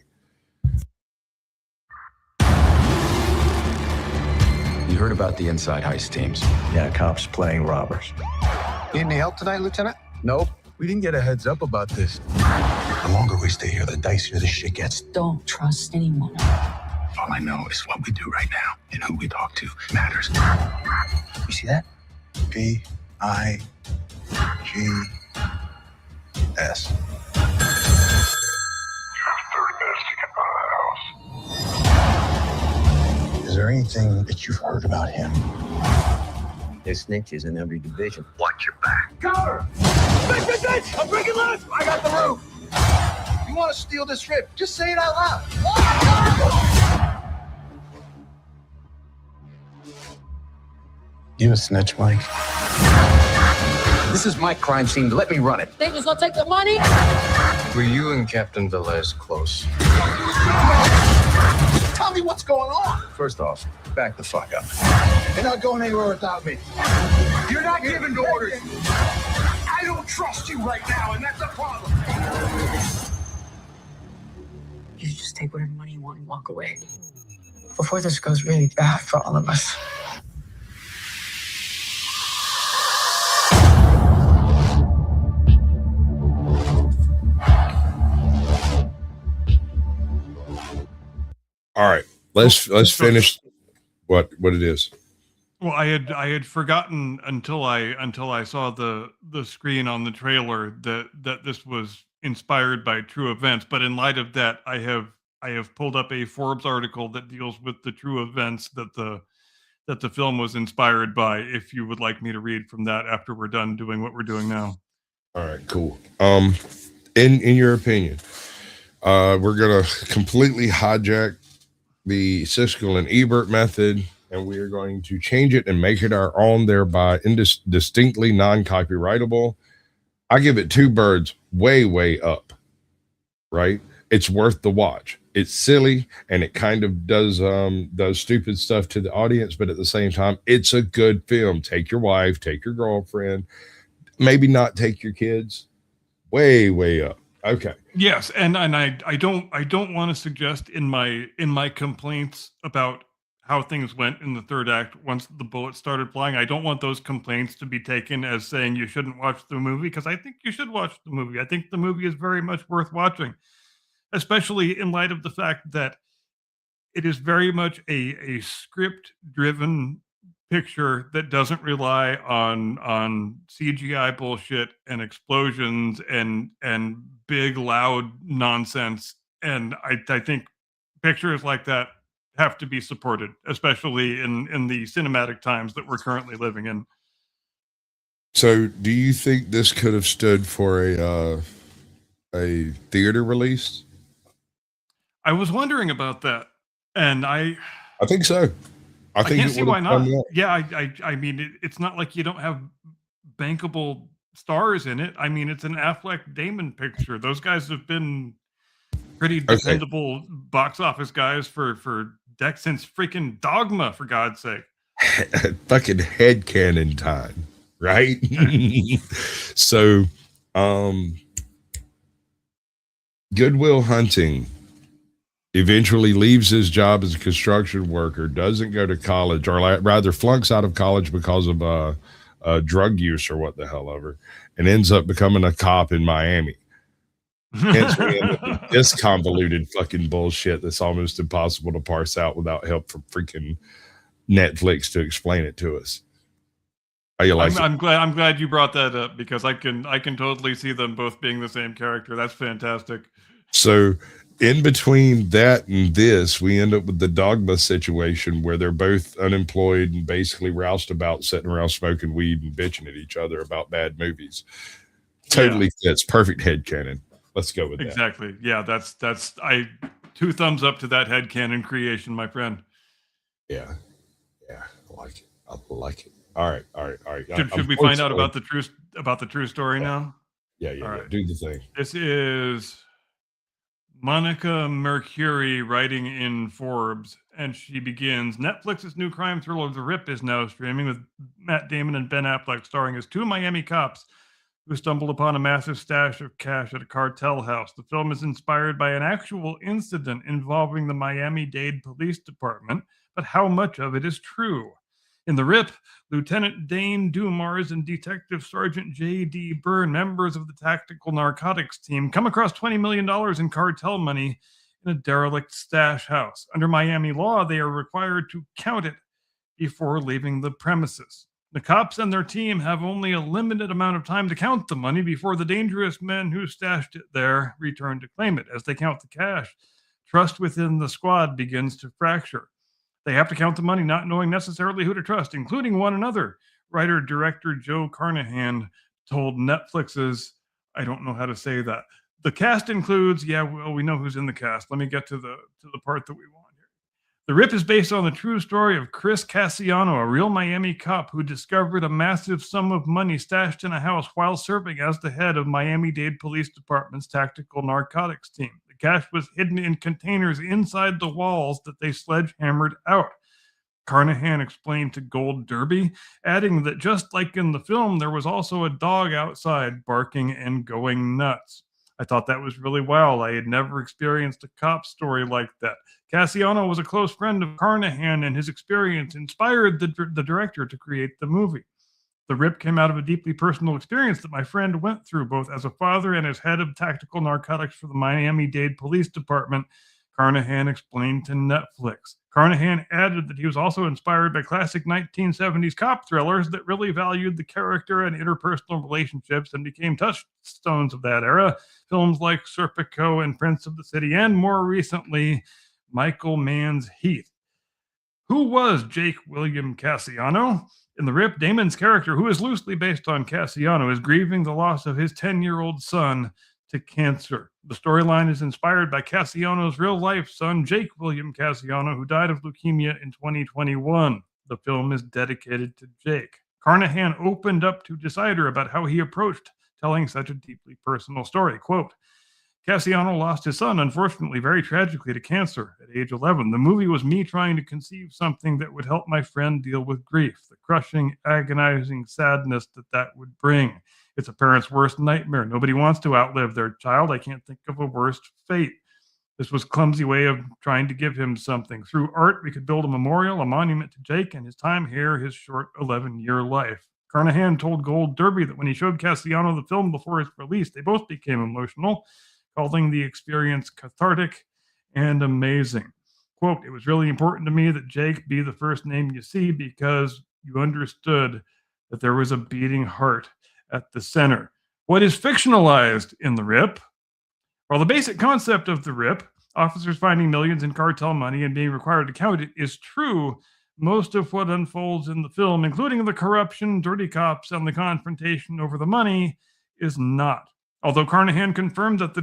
You heard about the inside heist teams. Yeah, cops playing robbers. Need any help tonight, Lieutenant? Nope. We didn't get a heads up about this. The longer we stay here, the dicier the shit gets. Don't trust anyone. All I know is what we do right now and who we talk to matters. You see that? P-I-G-S. Is there anything that you've heard about him? There's snitches in every division. Watch your back. Cover! Bitch! I'm breaking loose! I got the roof! You want to steal this ship? Just say it out loud. You a snitch, Mike? This is my crime scene. Let me run it. They just gonna take the money? Were you and Captain Velez close? Tell me what's going on. First off, back the fuck up. You're not going anywhere without me. You're not giving orders. I don't trust you right now, and that's a problem. You just take whatever money you want and walk away. Before this goes really bad for all of us. All right, let's finish what it is. Well, I had forgotten until I saw the screen on the trailer that this was inspired by true events. But in light of that, I have pulled up a Forbes article that deals with the true events that the film was inspired by. If you would like me to read from that after we're done doing what we're doing now. All right, cool. In your opinion, we're gonna completely hijack the Siskel and Ebert method, and we are going to change it and make it our own, thereby distinctly non-copyrightable. I give it 2 birds way up, right? It's worth the watch. It's silly, and it kind of does stupid stuff to the audience, but at the same time, it's a good film. Take your wife, take your girlfriend, maybe not take your kids. Way up. Okay. Yes, and I don't want to suggest in my complaints about how things went in the third act once the bullets started flying. I don't want those complaints to be taken as saying you shouldn't watch the movie, because I think you should watch the movie. I think the movie is very much worth watching, especially in light of the fact that it is very much a script-driven picture that doesn't rely on CGI bullshit and explosions and big loud nonsense. And I think pictures like that have to be supported, especially in the cinematic times that we're currently living in. So do you think this could have stood for a theater release? I was wondering about that, and I think so. I think can't see why not. Yeah, I mean, it's not like you don't have bankable stars in it. I mean, it's an Affleck Damon picture. Those guys have been pretty dependable box office guys for since freaking Dogma, for God's sake. Fucking headcanon time, right? So, Goodwill Hunting eventually leaves his job as a construction worker, doesn't go to college, or rather flunks out of college because of drug use or what the hell ever, and ends up becoming a cop in Miami. Hence we end up with this convoluted fucking bullshit that's almost impossible to parse out without help from freaking Netflix to explain it to us. How you like I'm glad you brought that up, because I can totally see them both being the same character. That's fantastic. So in between that and this, we end up with the Dogma situation where they're both unemployed and basically roustabout sitting around smoking weed and bitching at each other about bad movies. Totally fits. Perfect headcanon. Let's go with that. Exactly. Yeah, that's I 2 thumbs up to that headcanon creation, my friend. Yeah. I like it. I like it. All right. Should we find out about the true story now? Yeah. Right. Do the thing. This is Monica Mercury writing in Forbes, and she begins, Netflix's new crime thriller The Rip is now streaming with Matt Damon and Ben Affleck starring as 2 Miami cops who stumbled upon a massive stash of cash at a cartel house. The film is inspired by an actual incident involving the Miami-Dade Police Department, but how much of it is true? In The Rip, Lieutenant Dane Dumars and Detective Sergeant J.D. Byrne, members of the tactical narcotics team, come across $20 million in cartel money in a derelict stash house. Under Miami law, they are required to count it before leaving the premises. The cops and their team have only a limited amount of time to count the money before the dangerous men who stashed it there return to claim it. As they count the cash, trust within the squad begins to fracture. They have to count the money, not knowing necessarily who to trust, including one another. Writer-director Joe Carnahan told Netflix's, I don't know how to say that. The cast includes, we know who's in the cast. Let me get to the part that we want here. The Rip is based on the true story of Chris Cassiano, a real Miami cop who discovered a massive sum of money stashed in a house while serving as the head of Miami-Dade Police Department's tactical narcotics team. Cash was hidden in containers inside the walls that they sledgehammered out. Carnahan explained to Gold Derby, adding that just like in the film, there was also a dog outside barking and going nuts. I thought that was really wild. I had never experienced a cop story like that. Cassiano was a close friend of Carnahan, and his experience inspired the director to create the movie. The Rip came out of a deeply personal experience that my friend went through, both as a father and as head of tactical narcotics for the Miami-Dade Police Department, Carnahan explained to Netflix. Carnahan added that he was also inspired by classic 1970s cop thrillers that really valued the character and interpersonal relationships and became touchstones of that era. Films like Serpico and Prince of the City, and more recently, Michael Mann's Heat. Who was Jake William Cassiano? In The Rip, Damon's character, who is loosely based on Cassiano, is grieving the loss of his 10-year-old son to cancer. The storyline is inspired by Cassiano's real-life son, Jake William Cassiano, who died of leukemia in 2021. The film is dedicated to Jake. Carnahan opened up to Decider about how he approached telling such a deeply personal story. Quote, Cassiano lost his son, unfortunately, very tragically to cancer at age 11. The movie was me trying to conceive something that would help my friend deal with grief, the crushing, agonizing sadness that would bring. It's a parent's worst nightmare. Nobody wants to outlive their child. I can't think of a worse fate. This was a clumsy way of trying to give him something. Through art, we could build a memorial, a monument to Jake and his time here, his short 11-year life. Carnahan told Gold Derby that when he showed Cassiano the film before its release, they both became emotional, calling the experience cathartic and amazing. Quote, it was really important to me that Jake be the first name you see because you understood that there was a beating heart at the center. What is fictionalized in The Rip? Well, the basic concept of The Rip, officers finding millions in cartel money and being required to count it, is true. Most of what unfolds in the film, including the corruption, dirty cops, and the confrontation over the money, is not. Although Carnahan confirmed that the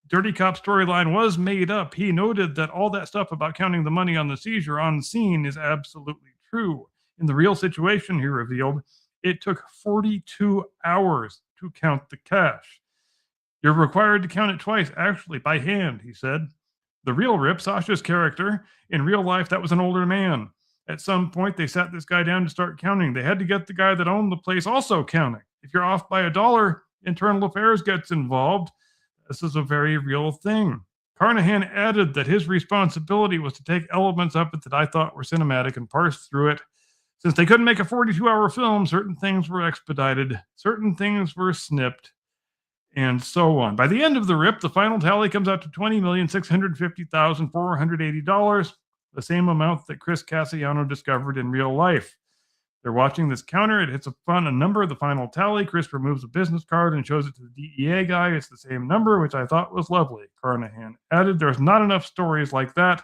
dirty cop storyline was made up, he noted that all that stuff about counting the money on the seizure on scene is absolutely true. In the real situation, he revealed, it took 42 hours to count the cash. You're required to count it twice, actually, by hand, he said. The real Rip, Sasha's character, in real life, that was an older man. At some point, they sat this guy down to start counting. They had to get the guy that owned the place also counting. If you're off by $1, Internal Affairs gets involved. This is a very real thing. Carnahan added that his responsibility was to take elements of it that I thought were cinematic and parse through it. Since they couldn't make a 42-hour film, certain things were expedited, certain things were snipped, and so on. By the end of The Rip, the final tally comes out to $20,650,480, the same amount that Chris Cassiano discovered in real life. They're watching this counter. It hits a number of the final tally. Chris removes a business card and shows it to the DEA guy. It's the same number, which I thought was lovely. Carnahan added, there's not enough stories like that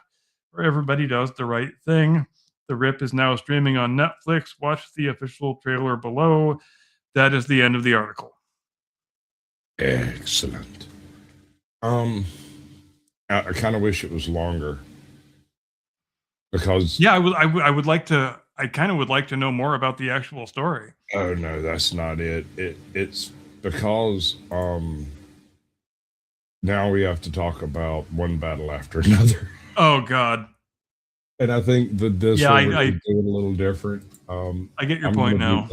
where everybody does the right thing. The Rip is now streaming on Netflix. Watch the official trailer below. That is the end of the article. Excellent. I kind of wish it was longer because yeah, I would like to. I kind of would like to know more about the actual story. Oh no, that's not it. It's because now we have to talk about one battle after another. Oh God. And I think that this one we do it a little different. I get your point now.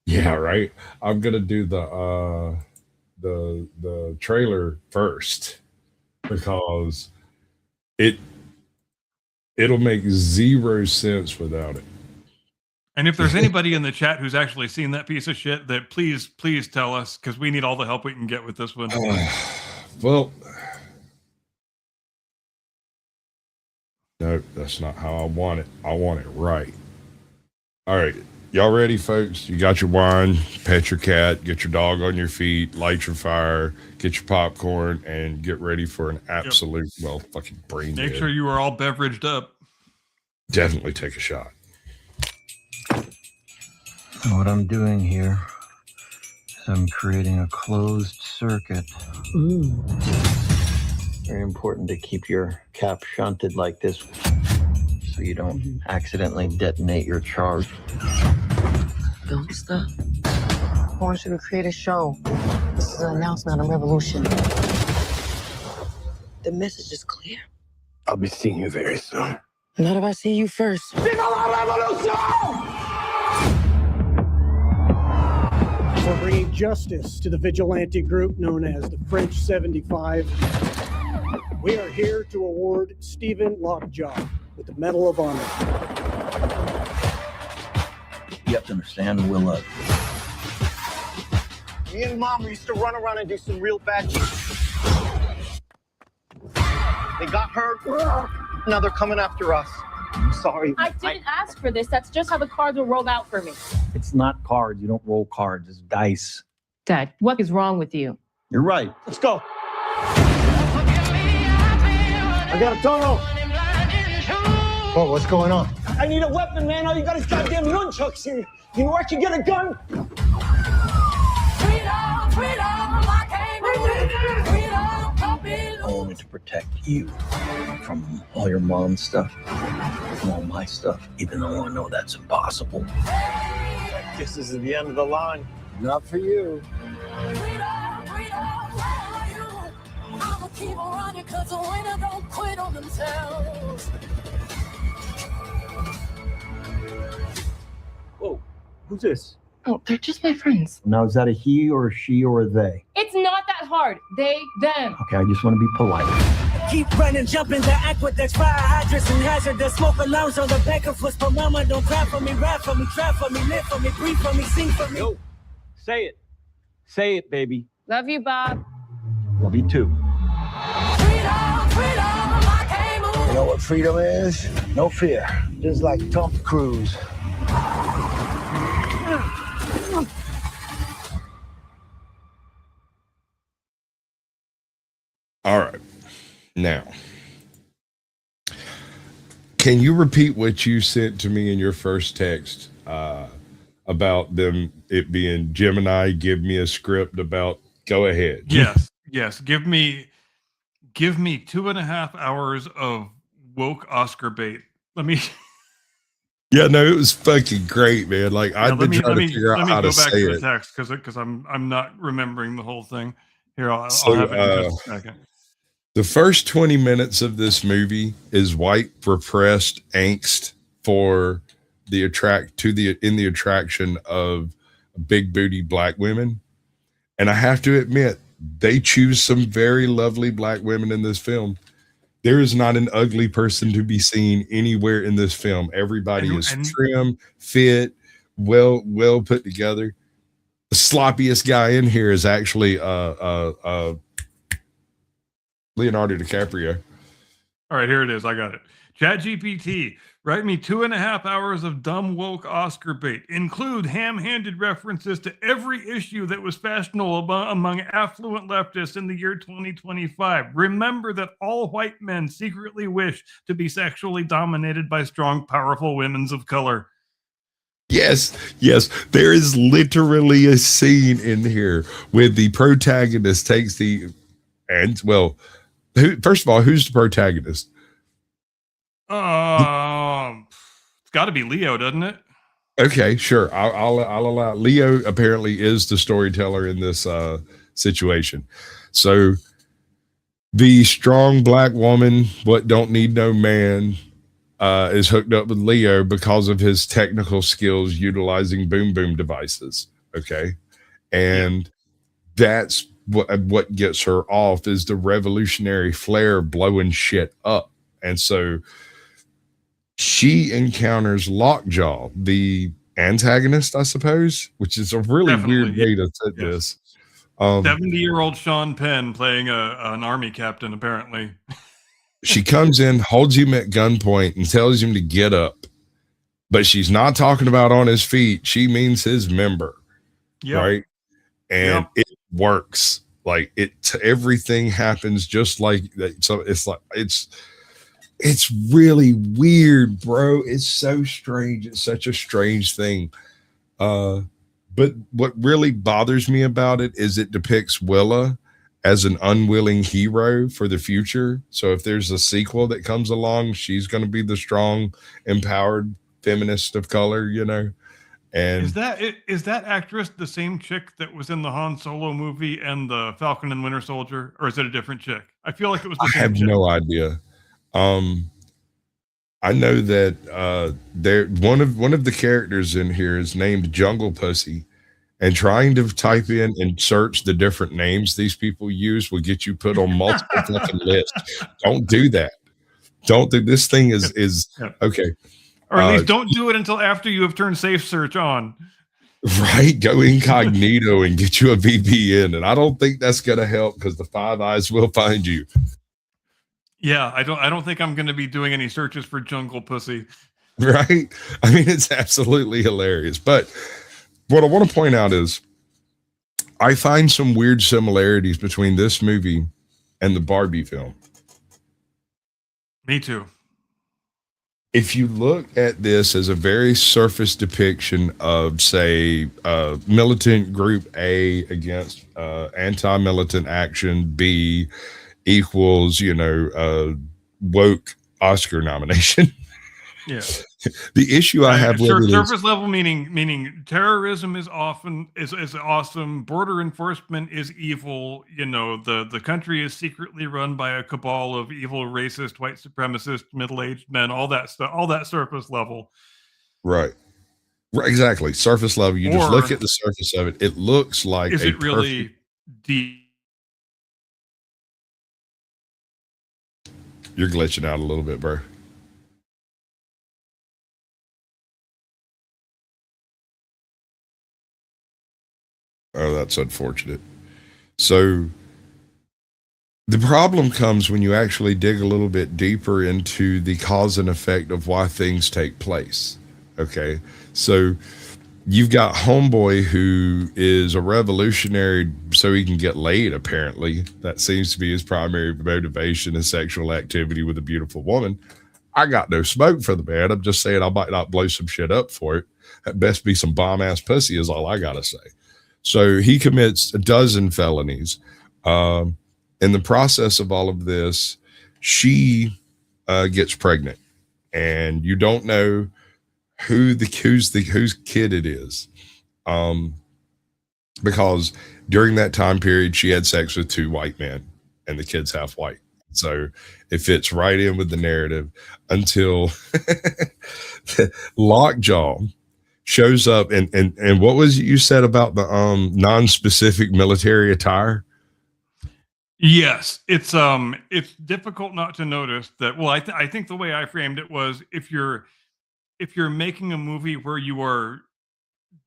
Yeah, right. I'm gonna do the trailer first because it'll make zero sense without it. And if there's anybody in the chat who's actually seen that piece of shit, that please tell us, because we need all the help we can get with this one. Well, no, that's not how I want it. I want it right. All right. Y'all ready, folks? You got your wine, pet your cat, get your dog on your feet, light your fire, get your popcorn, and get ready for an absolute, fucking brain dead. Make sure you are all beveraged up. Definitely take a shot. What I'm doing here is I'm creating a closed circuit. Very important to keep your cap shunted like this so you don't accidentally detonate your charge. Don't stop. I want you to create a show. This is an announcement, a revolution. The message is clear. I'll be seeing you very soon. Not if I see you first. We're bringing justice to the vigilante group known as the French 75. We are here to award Stephen Lockjaw with the Medal of Honor. You have to understand, we'll Me and Mom used to run around and do some real bad shit. They got hurt. Now they're coming after us. I'm sorry. I didn't ask for this. That's just how the cards were rolled out for me. It's not cards. You don't roll cards. It's dice. Dad, what is wrong with you? You're right. Let's go. I got a tunnel. Whoa, what's going on? I need a weapon, man. All you got is goddamn nunchucks here. You know where I can get a gun? I wanted to protect you from all your mom's stuff, from all my stuff, even though I know that's impossible. This is the end of the line. Not for you. Whoa, who's this? Oh, they're just my friends. Now, is that a he or a she or a they? It's not that hard. They, them. Okay, I just want to be polite. Keep running, jumping the aqueducts, fire hydrants and hazardous smoke alarms on the back of us. But mama, don't cry for me, rap for me, trap for me, live for me, breathe for me, sing for me. Yo, say it. Say it, baby. Love you, Bob. Love you too. You know what freedom is? No fear. Just like Tom Cruise. All right. Now, can you repeat what you sent to me in your first text about it being Gemini? Give me a script about. Go ahead. Yes. Give me 2.5 hours of woke Oscar bait. Let me. Yeah, no, it was fucking great, man. Like I've been trying to figure out how to say it. Let me go back to the text because I'm not remembering the whole thing. Here, I'll have it in just a second. The first 20 minutes of this movie is white repressed angst for the attraction of big booty black women. And I have to admit, they choose some very lovely black women in this film. There is not an ugly person to be seen anywhere in this film. Everybody is trim, fit, well put together. The sloppiest guy in here is actually Leonardo DiCaprio. All right, here it is. I got it. ChatGPT, Write me 2.5 hours of dumb woke Oscar bait. Include ham-handed references to every issue that was fashionable among affluent leftists in the year 2025. Remember that all white men secretly wish to be sexually dominated by strong, powerful women of color. Yes, yes. There is literally a scene in here where the protagonist takes first of all, who's the protagonist? It's got to be Leo, doesn't it? Okay, sure. I'll allow. Leo apparently is the storyteller in this situation. So the strong black woman, what don't need no man, is hooked up with Leo because of his technical skills utilizing boom boom devices. Okay, and that's what gets her off is the revolutionary flare blowing shit up, and so she encounters Lockjaw, the antagonist, I suppose, which is a really weird way to set this. 70-year-old Sean Penn playing an army captain, apparently. She comes in, holds him at gunpoint, and tells him to get up. But she's not talking about on his feet. She means his member. Yep. Right? And it works. Like everything happens just like that. So it's really weird, bro. It's so strange. It's such a strange thing. But what really bothers me about it is it depicts Willa as an unwilling hero for the future. So if there's a sequel that comes along, she's going to be the strong, empowered feminist of color, you know? And is that actress the same chick that was in the Han Solo movie and the Falcon and Winter Soldier, or is it a different chick? I feel like it was the same chick. No idea. I know that one of the characters in here is named Jungle Pussy, and trying to type in and search the different names these people use will get you put on multiple fucking lists. Don't do that. Don't do this thing is okay. Or at least don't do it until after you have turned safe search on. Right. Go incognito and get you a VPN. And I don't think that's going to help because the Five Eyes will find you. Yeah, I don't think I'm going to be doing any searches for Jungle Pussy. Right. I mean, it's absolutely hilarious. But what I want to point out is I find some weird similarities between this movie and the Barbie film. Me too. If you look at this as a very surface depiction of, say, militant group A against anti-militant action B equals, woke Oscar nomination. Yeah. The issue I have with it surface level meaning terrorism is often is awesome. Border enforcement is evil. The country is secretly run by a cabal of evil, racist, white supremacist, middle-aged men. All that stuff. All that surface level. Right. Exactly. Surface level. You just look at the surface of it. It looks like is it really deep? You're glitching out a little bit, bro. Oh, that's unfortunate. So the problem comes when you actually dig a little bit deeper into the cause and effect of why things take place. Okay. So you've got homeboy who is a revolutionary so he can get laid, apparently. That seems to be his primary motivation, is sexual activity with a beautiful woman. I got no smoke for the man. I'm just saying I might not blow some shit up for it. At best be some bomb-ass pussy is all I got to say. So he commits a dozen felonies. In the process of all of this, she gets pregnant, and you don't know whose kid it is, because during that time period she had sex with 2 white men, and the kid's half white. So it fits right in with the narrative until Lockjaw shows up, and what was it you said about the non-specific military attire? Yes, it's difficult not to notice that. Well, I think the way I framed it was if you're making a movie where you are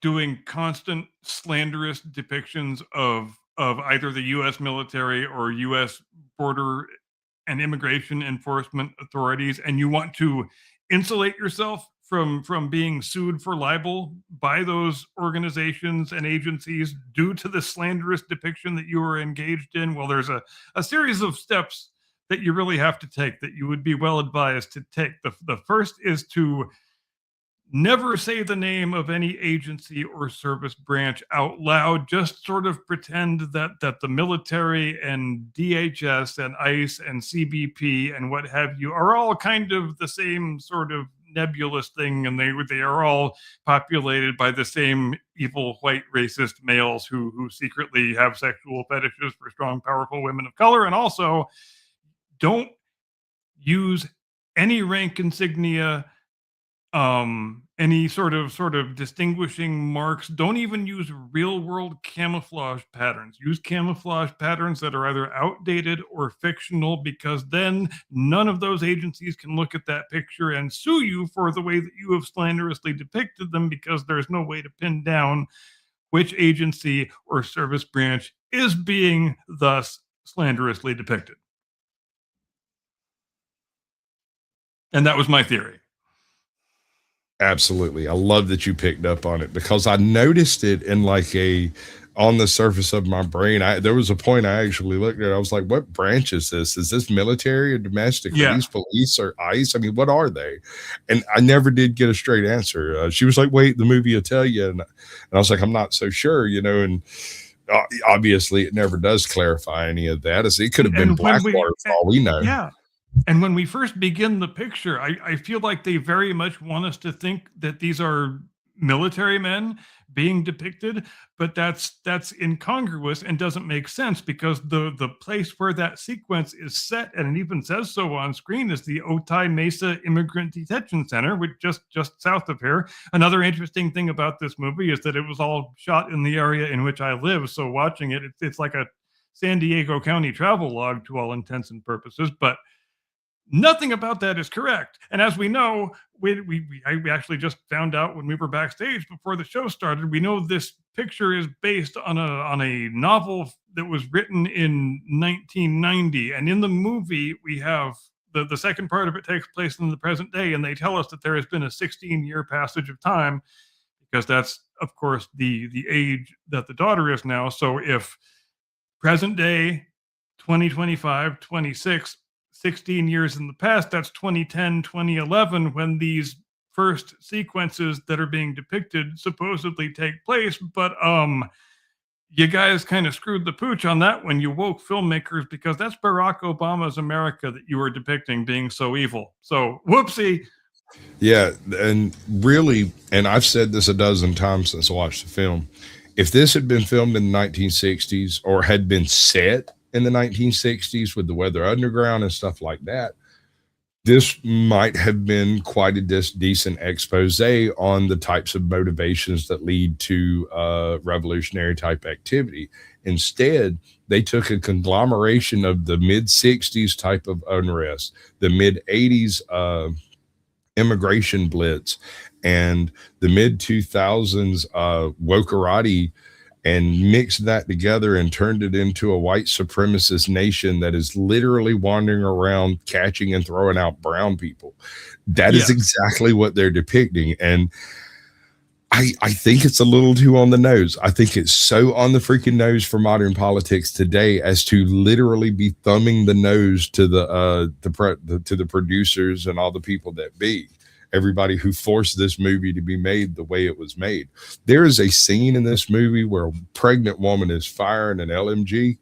doing constant slanderous depictions of either the U.S. military or U.S. border and immigration enforcement authorities, and you want to insulate yourself from being sued for libel by those organizations and agencies due to the slanderous depiction that you were engaged in? Well, there's a series of steps that you really have to take that you would be well advised to take. The first is to never say the name of any agency or service branch out loud. Just sort of pretend that the military and DHS and ICE and CBP and what have you are all kind of the same sort of nebulous thing, and they are all populated by the same evil white racist males who secretly have sexual fetishes for strong, powerful women of color. And also, don't use any rank insignia, any sort of distinguishing marks. Don't even use real world camouflage patterns. Use camouflage patterns that are either outdated or fictional, because then none of those agencies can look at that picture and sue you for the way that you have slanderously depicted them, because there's no way to pin down which agency or service branch is being thus slanderously depicted. And that was my theory. Absolutely. I love that you picked up on it, because I noticed it in like on the surface of my brain. There was a point I actually looked at it. I was like, what branch is this? Is this military or domestic? Yeah. Are these police or ICE? I mean, what are they? And I never did get a straight answer. She was like, wait, the movie will tell you. And I was like, I'm not so sure, and obviously it never does clarify any of that. It could have been Blackwater for all we know. Yeah. And when we first begin the picture, I feel like they very much want us to think that these are military men being depicted, but that's incongruous and doesn't make sense, because the place where that sequence is set, and it even says so on screen, is the Otay Mesa Immigrant Detention Center, which just south of here. Another interesting thing about this movie is that it was all shot in the area in which I live, so watching it, it's like a San Diego County travel log to all intents and purposes, but nothing about that is correct. And as we know, I actually just found out when we were backstage before the show started, we know this picture is based on a novel that was written in 1990. And in the movie, we have the second part of it takes place in the present day, and they tell us that there has been a 16-year passage of time, because that's, of course, the age that the daughter is now. So if present day, 2025, 26, 16 years in the past, that's 2010, 2011, when these first sequences that are being depicted supposedly take place. But you guys kind of screwed the pooch on that when you woke filmmakers, because that's Barack Obama's America that you were depicting being so evil. So whoopsie. Yeah, and really, and I've said this a dozen times since I watched the film, if this had been filmed in the 1960s or had been set in the 1960s with the Weather Underground and stuff like that, this might have been quite a decent expose on the types of motivations that lead to revolutionary type activity. Instead, they took a conglomeration of the mid 60s type of unrest, the mid 80s immigration blitz, and the mid 2000s wokerati, and mixed that together and turned it into a white supremacist nation that is literally wandering around catching and throwing out brown people. That is exactly what they're depicting. And I think it's a little too on the nose. I think it's so on the freaking nose for modern politics today as to literally be thumbing the nose to the producers and all the people that be. Everybody who forced this movie to be made the way it was made. There is a scene in this movie where a pregnant woman is firing an LMG,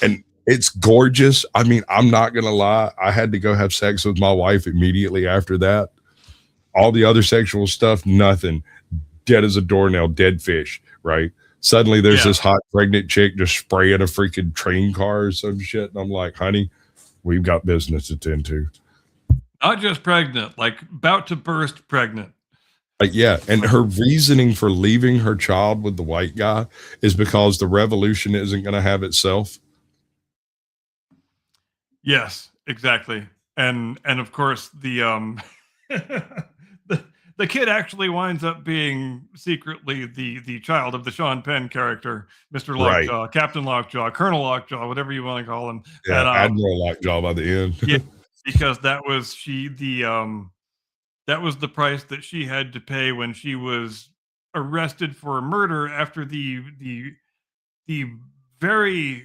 and it's gorgeous. I mean, I'm not going to lie. I had to go have sex with my wife immediately after that. All the other sexual stuff, nothing. Dead as a doornail, dead fish, right? Suddenly there's this hot pregnant chick just spraying a freaking train car or some shit. And I'm like, honey, we've got business to tend to. Not just pregnant, like about to burst pregnant. Yeah, and her reasoning for leaving her child with the white guy is because the revolution isn't going to have itself. Yes, exactly. And of course the the kid actually winds up being secretly the child of the Sean Penn character, Mr. Lockjaw, right. Captain Lockjaw, Colonel Lockjaw, whatever you want to call him. Yeah, and, Admiral Lockjaw by the end. Yeah, because that was the That was the price that she had to pay when she was arrested for a murder after the very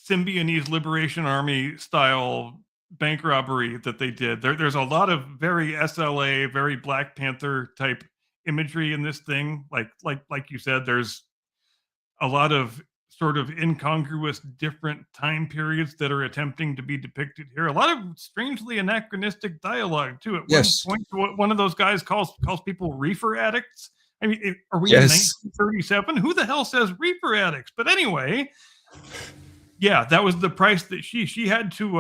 Symbionese Liberation Army style bank robbery that they did. There's a lot of very SLA, very Black Panther type imagery in this thing. Like you said, there's a lot of sort of incongruous different time periods that are attempting to be depicted here. A lot of strangely anachronistic dialogue too. At Yes. one point, one of those guys calls people reefer addicts. I mean, are we Yes. in 1937? Who the hell says reefer addicts? But anyway, yeah, that was the price that she had to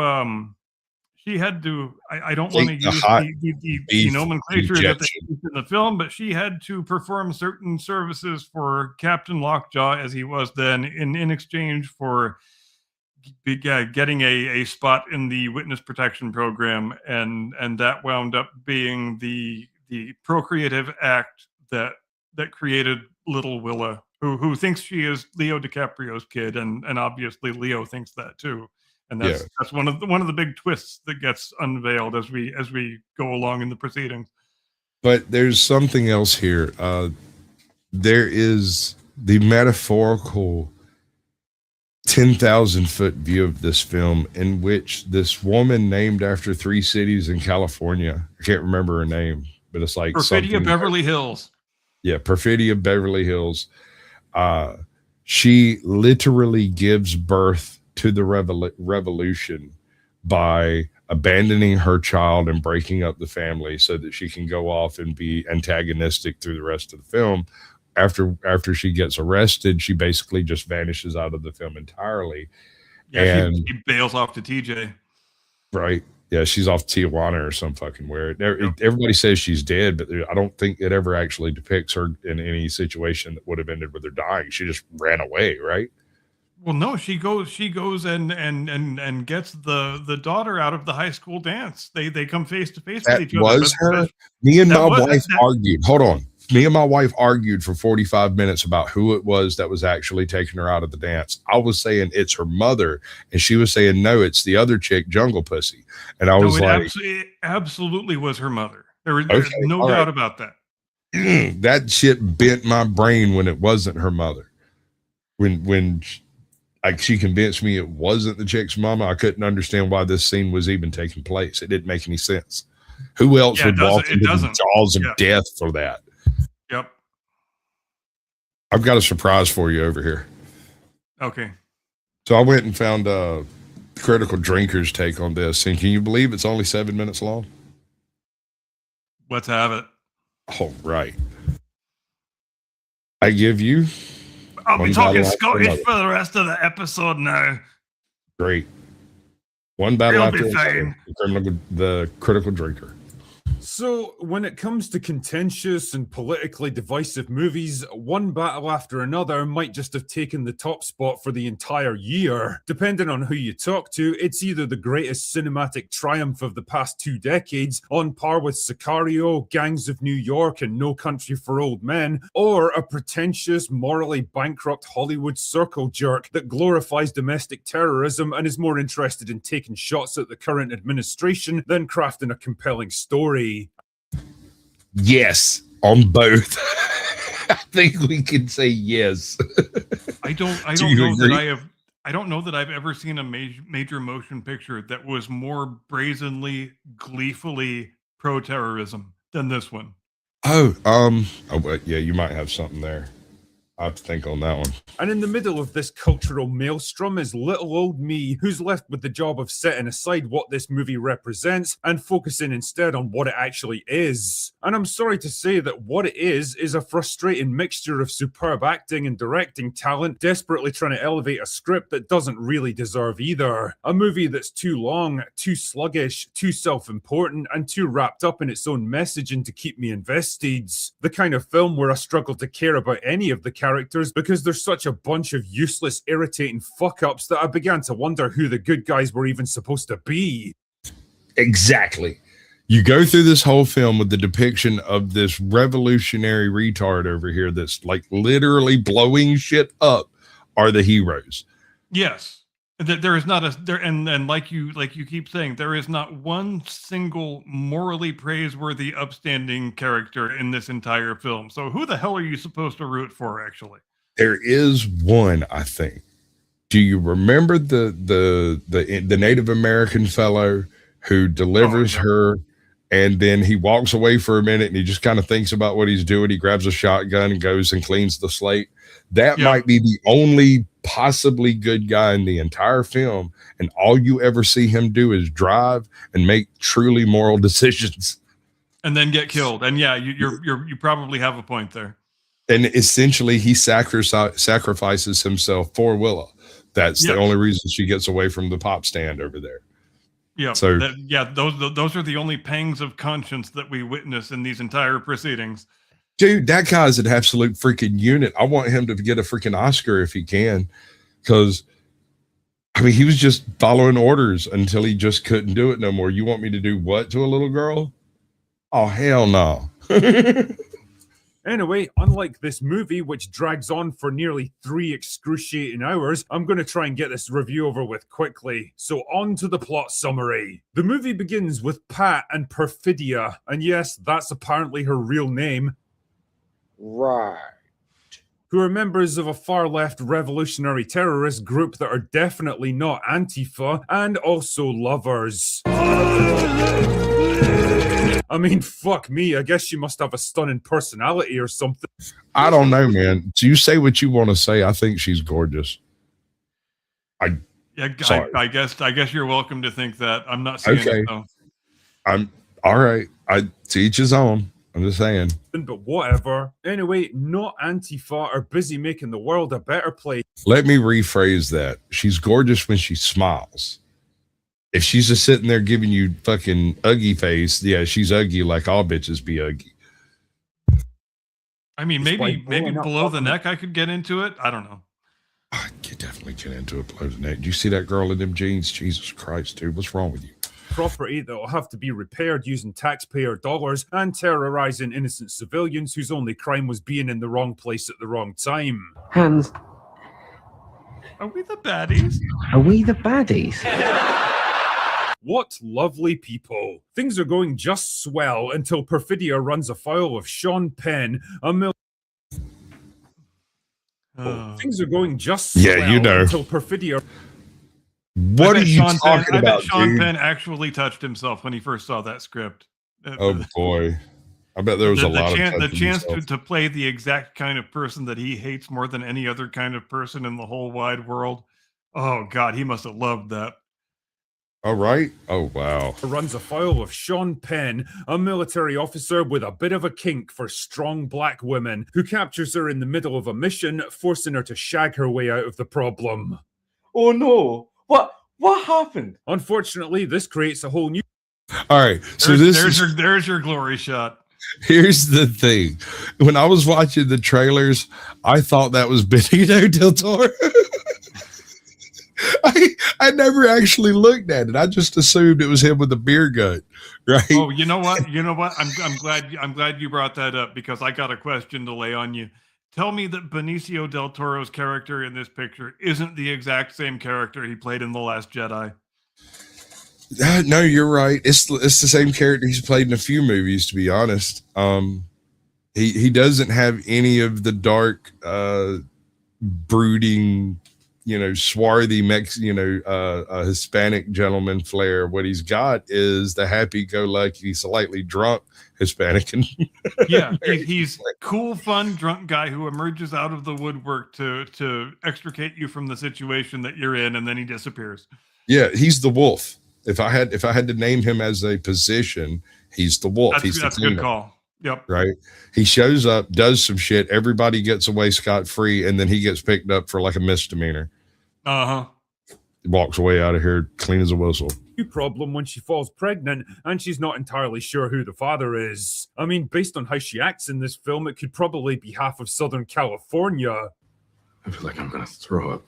I don't want to Take the use hot the beef nomenclature that they injection. used in the film, but she had to perform certain services for Captain Lockjaw, as he was then, in exchange for getting a spot in the witness protection program, and that wound up being the procreative act that created little Willa, who thinks she is Leo DiCaprio's kid, and obviously Leo thinks that too. And that's one of the big twists that gets unveiled as we go along in the proceedings. But there's something else here. There is the metaphorical 10,000 foot view of this film, in which this woman named after 3 cities in California, I can't remember her name, but it's like Perfidia Beverly Hills. Yeah, Perfidia Beverly Hills. She literally gives birth to the revolution by abandoning her child and breaking up the family so that she can go off and be antagonistic through the rest of the film. After she gets arrested, she basically just vanishes out of the film entirely. Yeah, she bails off to TJ. Right. Yeah, she's off Tijuana or some fucking weird. Everybody says she's dead, but I don't think it ever actually depicts her in any situation that would have ended with her dying. She just ran away, right? Well, no, she goes and gets the daughter out of the high school dance. They come face to face with each other. That was her. Me and my wife argued. Hold on. Me and my wife argued for 45 minutes about who it was that was actually taking her out of the dance. I was saying it's her mother, and she was saying, no, it's the other chick, Jungle Pussy. And I was like, it absolutely was her mother. There's no doubt about that. That shit bent my brain when it wasn't her mother. When she convinced me it wasn't the chick's mama, I couldn't understand why this scene was even taking place. It didn't make any sense. Who else would walk into the jaws of death for that? Yep. I've got a surprise for you over here. Okay. So I went and found Critical Drinker's take on this, and can you believe it's only 7 minutes long? Let's have it. All right. I give you... I'll be talking Scottish for the rest of the episode now. Great. One battle It'll after be fine. The Critical Drinker. So, when it comes to contentious and politically divisive movies, one battle after another might just have taken the top spot for the entire year. Depending on who you talk to, it's either the greatest cinematic triumph of the past 2 decades, on par with Sicario, Gangs of New York, and No Country for Old Men, or a pretentious, morally bankrupt Hollywood circle jerk that glorifies domestic terrorism and is more interested in taking shots at the current administration than crafting a compelling story. Yes, on both. I think we can say yes. I don't know that I've ever seen a major motion picture that was more brazenly, gleefully pro-terrorism than this one. Yeah, you might have something there. I have to think on that one. And in the middle of this cultural maelstrom is little old me, who's left with the job of setting aside what this movie represents and focusing instead on what it actually is. And I'm sorry to say that what it is a frustrating mixture of superb acting and directing talent desperately trying to elevate a script that doesn't really deserve either. A movie that's too long, too sluggish, too self-important, and too wrapped up in its own messaging to keep me invested. The kind of film where I struggle to care about any of the characters because there's such a bunch of useless, irritating fuck-ups that I began to wonder who the good guys were even supposed to be. Exactly. You go through this whole film with the depiction of this revolutionary retard over here that's like literally blowing shit up are the heroes. Yes. There is not a there, and like you keep saying, there is not one single morally praiseworthy, upstanding character in this entire film. So who the hell are you supposed to root for, actually? There is one, I think. Do you remember the Native American fellow who delivers her, and then he walks away for a minute and he just kind of thinks about what he's doing? He grabs a shotgun and goes and cleans the slate. That might be the only possibly good guy in the entire film, and all you ever see him do is drive and make truly moral decisions, and then get killed. And yeah, you probably have a point there. And essentially, he sacrifices himself for Willa. That's the only reason she gets away from the pop stand over there. Yeah. So those are the only pangs of conscience that we witness in these entire proceedings. Dude, that guy's an absolute freaking unit. I want him to get a freaking Oscar if he can, because I mean, he was just following orders until he just couldn't do it no more. You want me to do what to a little girl? Oh, hell no. Anyway, unlike this movie, which drags on for nearly 3 excruciating hours, I'm going to try and get this review over with quickly. So on to the plot summary. The movie begins with Pat and Perfidia, and yes, that's apparently her real name. Right. Who are members of a far-left revolutionary terrorist group that are definitely not Antifa, and also lovers. I mean, fuck me, I guess she must have a stunning personality or something. I don't know, man. So you say what you want to say. I think she's gorgeous. I guess you're welcome to think that. I'm not saying okay. it, though. I'm all right. To each his own. I'm just saying. But whatever. Anyway, not Antifa are busy making the world a better place. Let me rephrase that. She's gorgeous when she smiles. If she's just sitting there giving you fucking uggy face, yeah, she's uggy like all bitches be uggy. I mean, maybe below the neck I could get into it. I don't know. I could definitely get into it below the neck. Do you see that girl in them jeans? Jesus Christ, dude, what's wrong with you? Property that will have to be repaired using taxpayer dollars and terrorizing innocent civilians whose only crime was being in the wrong place at the wrong time. Hands. Are we the baddies? Are we the baddies? What lovely people. Things are going just swell until Perfidia runs afoul of Sean Penn, Things are going just swell until Perfidia... What are you talking about, I bet Sean dude? Penn actually touched himself when he first saw that script. Oh, boy. I bet there was a lot of the chance to play the exact kind of person that he hates more than any other kind of person in the whole wide world. Oh, God, he must have loved that. All right. Oh, wow. Runs afoul of Sean Penn, a military officer with a bit of a kink for strong black women, who captures her in the middle of a mission, forcing her to shag her way out of the problem. Oh no! What happened? Unfortunately, this creates a whole new... All right. So there's your glory shot. Here's the thing. When I was watching the trailers, I thought that was Benicio del Toro. I never actually looked at it. I just assumed it was him with a beer gut, right? Oh, you know what? I'm glad you brought that up, because I got a question to lay on you. Tell me that Benicio del Toro's character in this picture isn't the exact same character he played in The Last Jedi. No, you're right. It's the same character he's played in a few movies, to be honest. He doesn't have any of the dark, brooding, swarthy Hispanic gentleman flair. What he's got is the happy-go-lucky, slightly drunk Hispanic. Yeah, he's cool, fun, drunk guy who emerges out of the woodwork to extricate you from the situation that you're in, and then he disappears. Yeah, he's the wolf. If I had to name him as a position, he's the wolf. That's a good call. Yep. Right. He shows up, does some shit. Everybody gets away scot-free, and then he gets picked up for like a misdemeanor. Uh-huh. Walks away out of here clean as a whistle. Problem when she falls pregnant and she's not entirely sure who the father is. I mean, based on how she acts in this film, it could probably be half of Southern California. I feel like I'm gonna throw up.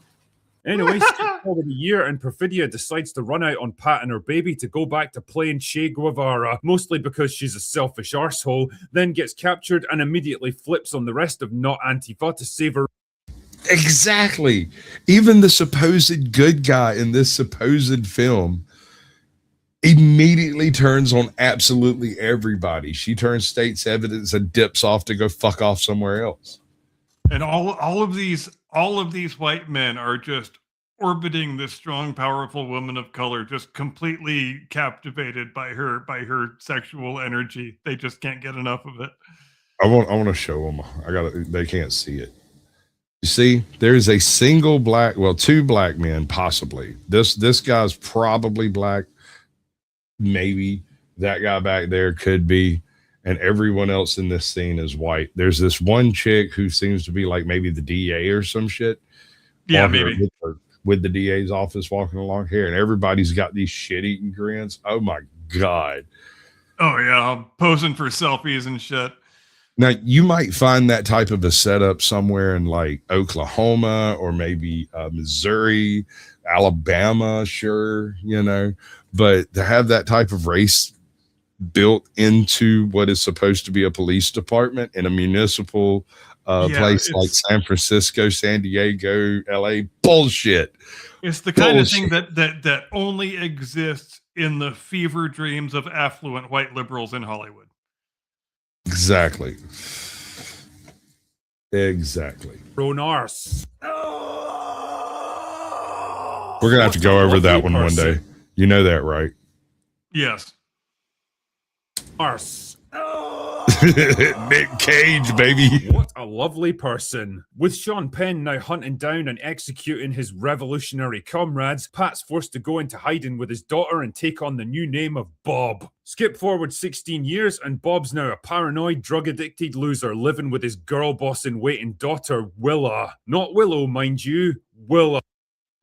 Anyway, skip forward a year and Perfidia decides to run out on Pat and her baby to go back to playing Che Guevara, mostly because she's a selfish arsehole, then gets captured and immediately flips on the rest of Not Antifa to save her. Exactly. Even the supposed good guy in this supposed film immediately turns on absolutely everybody. She turns state's evidence and dips off to go fuck off somewhere else. And all of these white men are just orbiting this strong, powerful woman of color, just completely captivated by her sexual energy. They just can't get enough of it. I want to show them. They can't see it. You see, there's a single black, well, two black men, possibly. This guy's probably black. Maybe that guy back there could be. And everyone else in this scene is white. There's this one chick who seems to be like maybe the DA or some shit. Yeah, maybe. With the DA's office walking along here. And everybody's got these shit-eating grins. Oh, my God. Oh, yeah. Posing for selfies and shit. Now, you might find that type of a setup somewhere in like Oklahoma or maybe Missouri, Alabama, sure, you know. But to have that type of race built into what is supposed to be a police department in a municipal place like San Francisco, San Diego, LA, bullshit. It's the kind of thing that only exists in the fever dreams of affluent white liberals in Hollywood. Exactly. Ronars. We're gonna have to go over that one day. You know that, right? Yes. Arse. Nick Cage, baby. What a lovely person. With Sean Penn now hunting down and executing his revolutionary comrades, Pat's forced to go into hiding with his daughter and take on the new name of Bob. Skip forward 16 years and Bob's now a paranoid, drug-addicted loser living with his girl-boss-in-waiting daughter, Willa. Not Willow, mind you, Willa.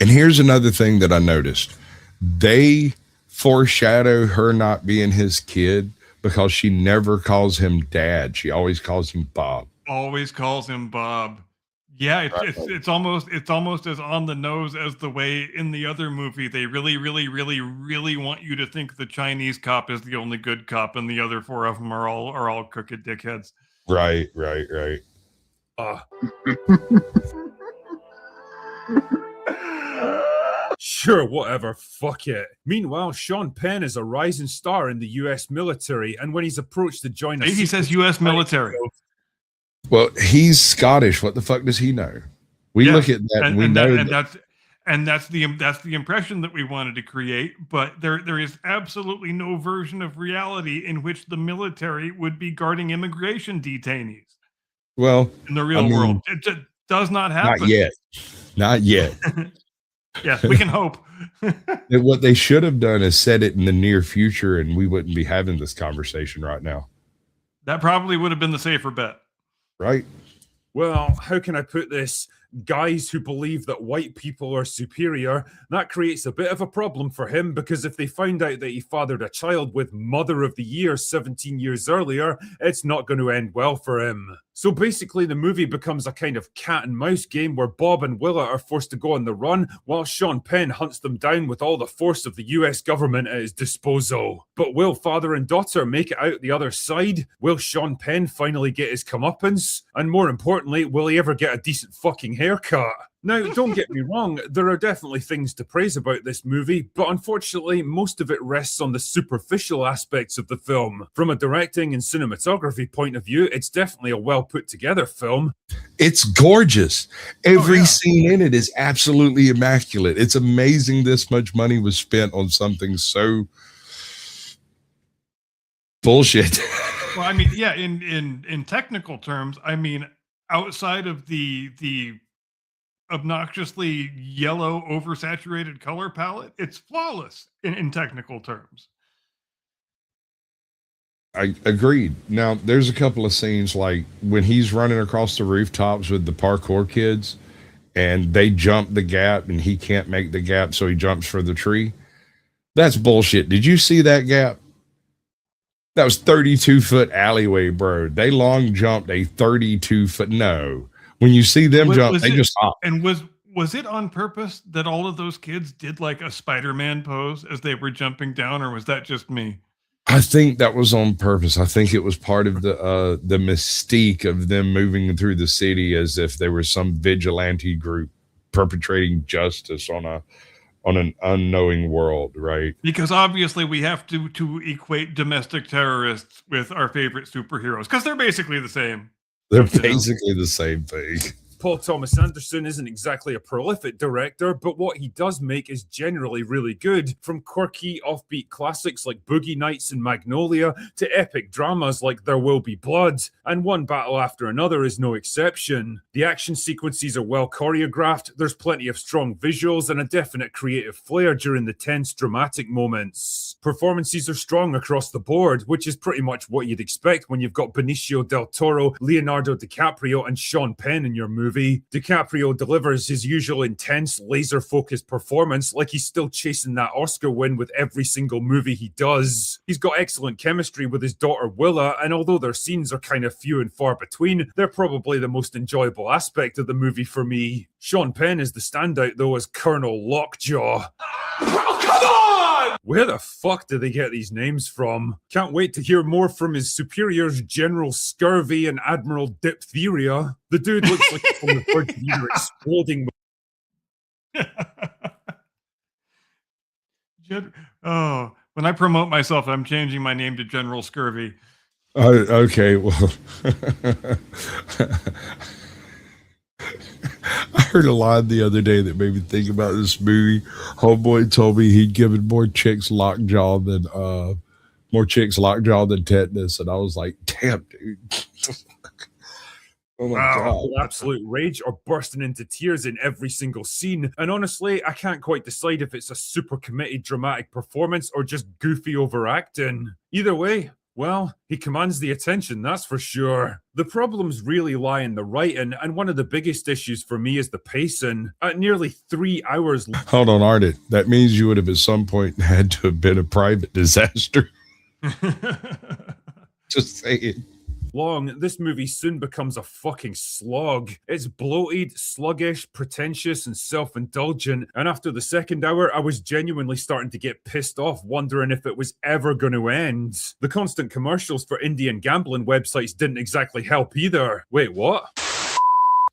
And here's another thing that I noticed. They foreshadow her not being his kid because she never calls him dad. She always calls him Bob. Always calls him Bob. Yeah, it's almost as on the nose as the way in the other movie they really want you to think the Chinese cop is the only good cop and the other four of them are all crooked dickheads. Right. Sure, whatever, fuck it. Meanwhile, Sean Penn is a rising star in the US military, and when he's approached to join a... He says US military. Well, he's Scottish. What the fuck does he know? We look at that and we know that's the impression that we wanted to create, but there is absolutely no version of reality in which the military would be guarding immigration detainees. Well, in the real world, it just does not happen. Not yet. Yes, we can hope. What they should have done is set it in the near future, and we wouldn't be having this conversation right now. That probably would have been the safer bet. Right. Well, how can I put this? Guys who believe that white people are superior, that creates a bit of a problem for him because if they find out that he fathered a child with Mother of the Year 17 years earlier, it's not going to end well for him. So basically the movie becomes a kind of cat and mouse game where Bob and Willa are forced to go on the run while Sean Penn hunts them down with all the force of the US government at his disposal. But will father and daughter make it out the other side? Will Sean Penn finally get his comeuppance? And more importantly, will he ever get a decent fucking haircut? Now, don't get me wrong, there are definitely things to praise about this movie, but unfortunately, most of it rests on the superficial aspects of the film. From a directing and cinematography point of view, it's definitely a well put together film. It's gorgeous. Every scene in it is absolutely immaculate. It's amazing this much money was spent on something so bullshit. Well, I mean, yeah, in technical terms, I mean, outside of the obnoxiously yellow oversaturated color palette, it's flawless in technical terms. I agreed. Now there's a couple of scenes like when he's running across the rooftops with the parkour kids and they jump the gap and he can't make the gap, so he jumps for the tree. That's bullshit. Did you see that gap? That was 32-foot alleyway, bro. They long jumped a 32-foot. No. When you see them jump, they just hop. And was it on purpose that all of those kids did like a Spider-Man pose as they were jumping down, or was that just me? I think that was on purpose. I think it was part of the mystique of them moving through the city as if they were some vigilante group perpetrating justice on an unknowing world, right? Because obviously we have to equate domestic terrorists with our favorite superheroes because they're basically the same. They're basically the same thing. Paul Thomas Anderson isn't exactly a prolific director, but what he does make is generally really good, from quirky, offbeat classics like Boogie Nights and Magnolia to epic dramas like There Will Be Blood, and One Battle After Another is no exception. The action sequences are well choreographed, there's plenty of strong visuals, and a definite creative flair during the tense, dramatic moments. Performances are strong across the board, which is pretty much what you'd expect when you've got Benicio del Toro, Leonardo DiCaprio, and Sean Penn in your movie. DiCaprio delivers his usual intense, laser-focused performance like he's still chasing that Oscar win with every single movie he does. He's got excellent chemistry with his daughter Willa, and although their scenes are kind of few and far between, they're probably the most enjoyable aspect of the movie for me. Sean Penn is the standout though as Colonel Lockjaw. Oh, come on! Where the fuck do they get these names from? Can't wait to hear more from his superiors General Scurvy and Admiral Diphtheria. The dude looks like he's on the verge of either exploding. When I promote myself, I'm changing my name to General Scurvy. Okay, well, I heard a line the other day that made me think about this movie. Homeboy told me he'd given more chicks lockjaw than tetanus, and I was like, "Damn, dude." Oh my God. Absolute rage or bursting into tears in every single scene. And honestly, I can't quite decide if it's a super committed dramatic performance or just goofy overacting. Either way, well, he commands the attention, that's for sure. The problems really lie in the writing, and one of the biggest issues for me is the pacing. At nearly 3 hours... Hold on, Ardit. That means you would have at some point had to have been a private disaster. Just saying. Long, this movie soon becomes a fucking slog. It's bloated, sluggish, pretentious, and self-indulgent, and after the second hour, I was genuinely starting to get pissed off, wondering if it was ever going to end. The constant commercials for Indian gambling websites didn't exactly help either. Wait, what?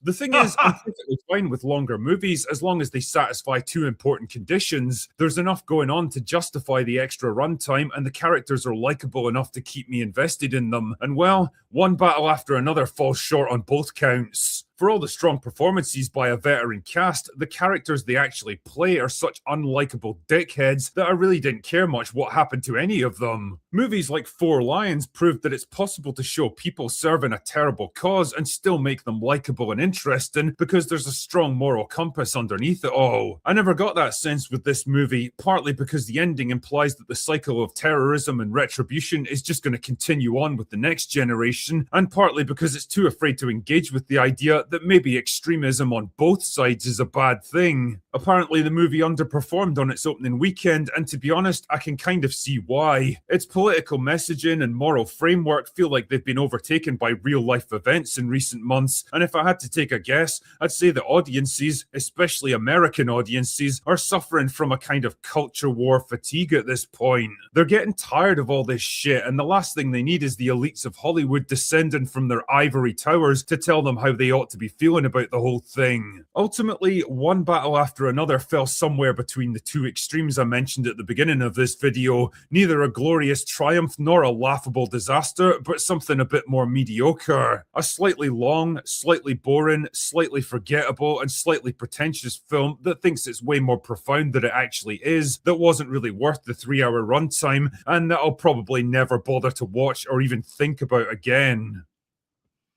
The thing is, I'm perfectly fine with longer movies as long as they satisfy two important conditions. There's enough going on to justify the extra runtime, and the characters are likable enough to keep me invested in them. And well, One Battle After Another falls short on both counts. For all the strong performances by a veteran cast, the characters they actually play are such unlikable dickheads that I really didn't care much what happened to any of them. Movies like Four Lions proved that it's possible to show people serving a terrible cause and still make them likable and interesting because there's a strong moral compass underneath it all. I never got that sense with this movie, partly because the ending implies that the cycle of terrorism and retribution is just going to continue on with the next generation, and partly because it's too afraid to engage with the idea that maybe extremism on both sides is a bad thing. Apparently the movie underperformed on its opening weekend, and to be honest, I can kind of see why. Its political messaging and moral framework feel like they've been overtaken by real-life events in recent months, and if I had to take a guess, I'd say the audiences, especially American audiences, are suffering from a kind of culture war fatigue at this point. They're getting tired of all this shit, and the last thing they need is the elites of Hollywood descending from their ivory towers to tell them how they ought to be feeling about the whole thing. Ultimately, One Battle After Another fell somewhere between the two extremes I mentioned at the beginning of this video, neither a glorious triumph nor a laughable disaster, but something a bit more mediocre. A slightly long, slightly boring, slightly forgettable, and slightly pretentious film that thinks it's way more profound than it actually is, that wasn't really worth the 3-hour runtime, and that I'll probably never bother to watch or even think about again.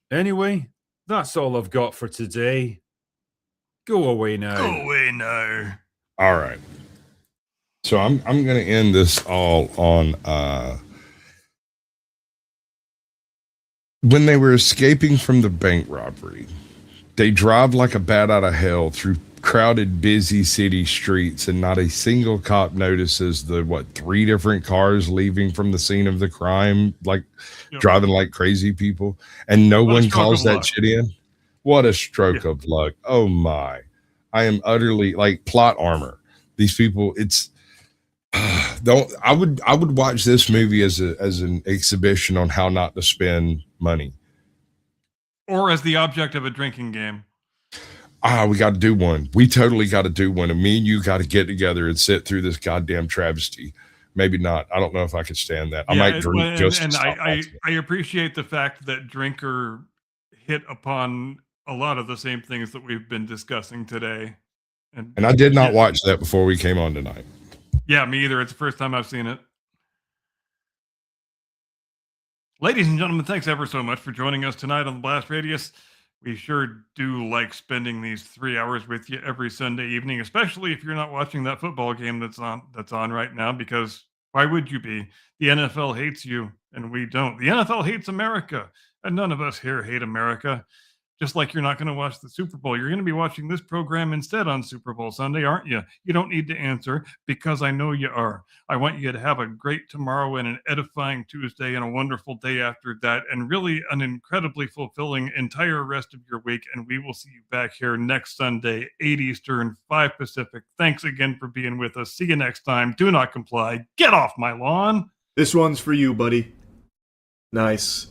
Anyway, that's all I've got for today. Go away now. Go away now. All right. So I'm going to end this all on when they were escaping from the bank robbery. They drive like a bat out of hell through crowded, busy city streets, and not a single cop notices the 3 different cars leaving from the scene of the crime, like driving like crazy people, and no one calls that shit in. What a stroke of luck. Oh my. I am utterly like plot armor. These people, it's I would watch this movie as an exhibition on how not to spend money. Or as the object of a drinking game. We got to do one. We totally got to do one. And me and you got to get together and sit through this goddamn travesty. Maybe not. I don't know if I could stand that. I might drink just to stop watching it. I appreciate the fact that Drinker hit upon a lot of the same things that we've been discussing today. And I did not watch that before we came on tonight. Yeah, me either. It's the first time I've seen it. Ladies and gentlemen, thanks ever so much for joining us tonight on the Blast Radius. We sure do like spending these 3 hours with you every Sunday evening, especially if you're not watching that football game that's on right now, because why would you be? The NFL hates you, and we don't. The NFL hates America, and none of us here hate America. Just like you're not going to watch the Super Bowl. You're going to be watching this program instead on Super Bowl Sunday, aren't you? You don't need to answer because I know you are. I want you to have a great tomorrow and an edifying Tuesday and a wonderful day after that, and really an incredibly fulfilling entire rest of your week. And we will see you back here next Sunday, 8 Eastern, 5 Pacific. Thanks again for being with us. See you next time. Do not comply. Get off my lawn. This one's for you, buddy. Nice.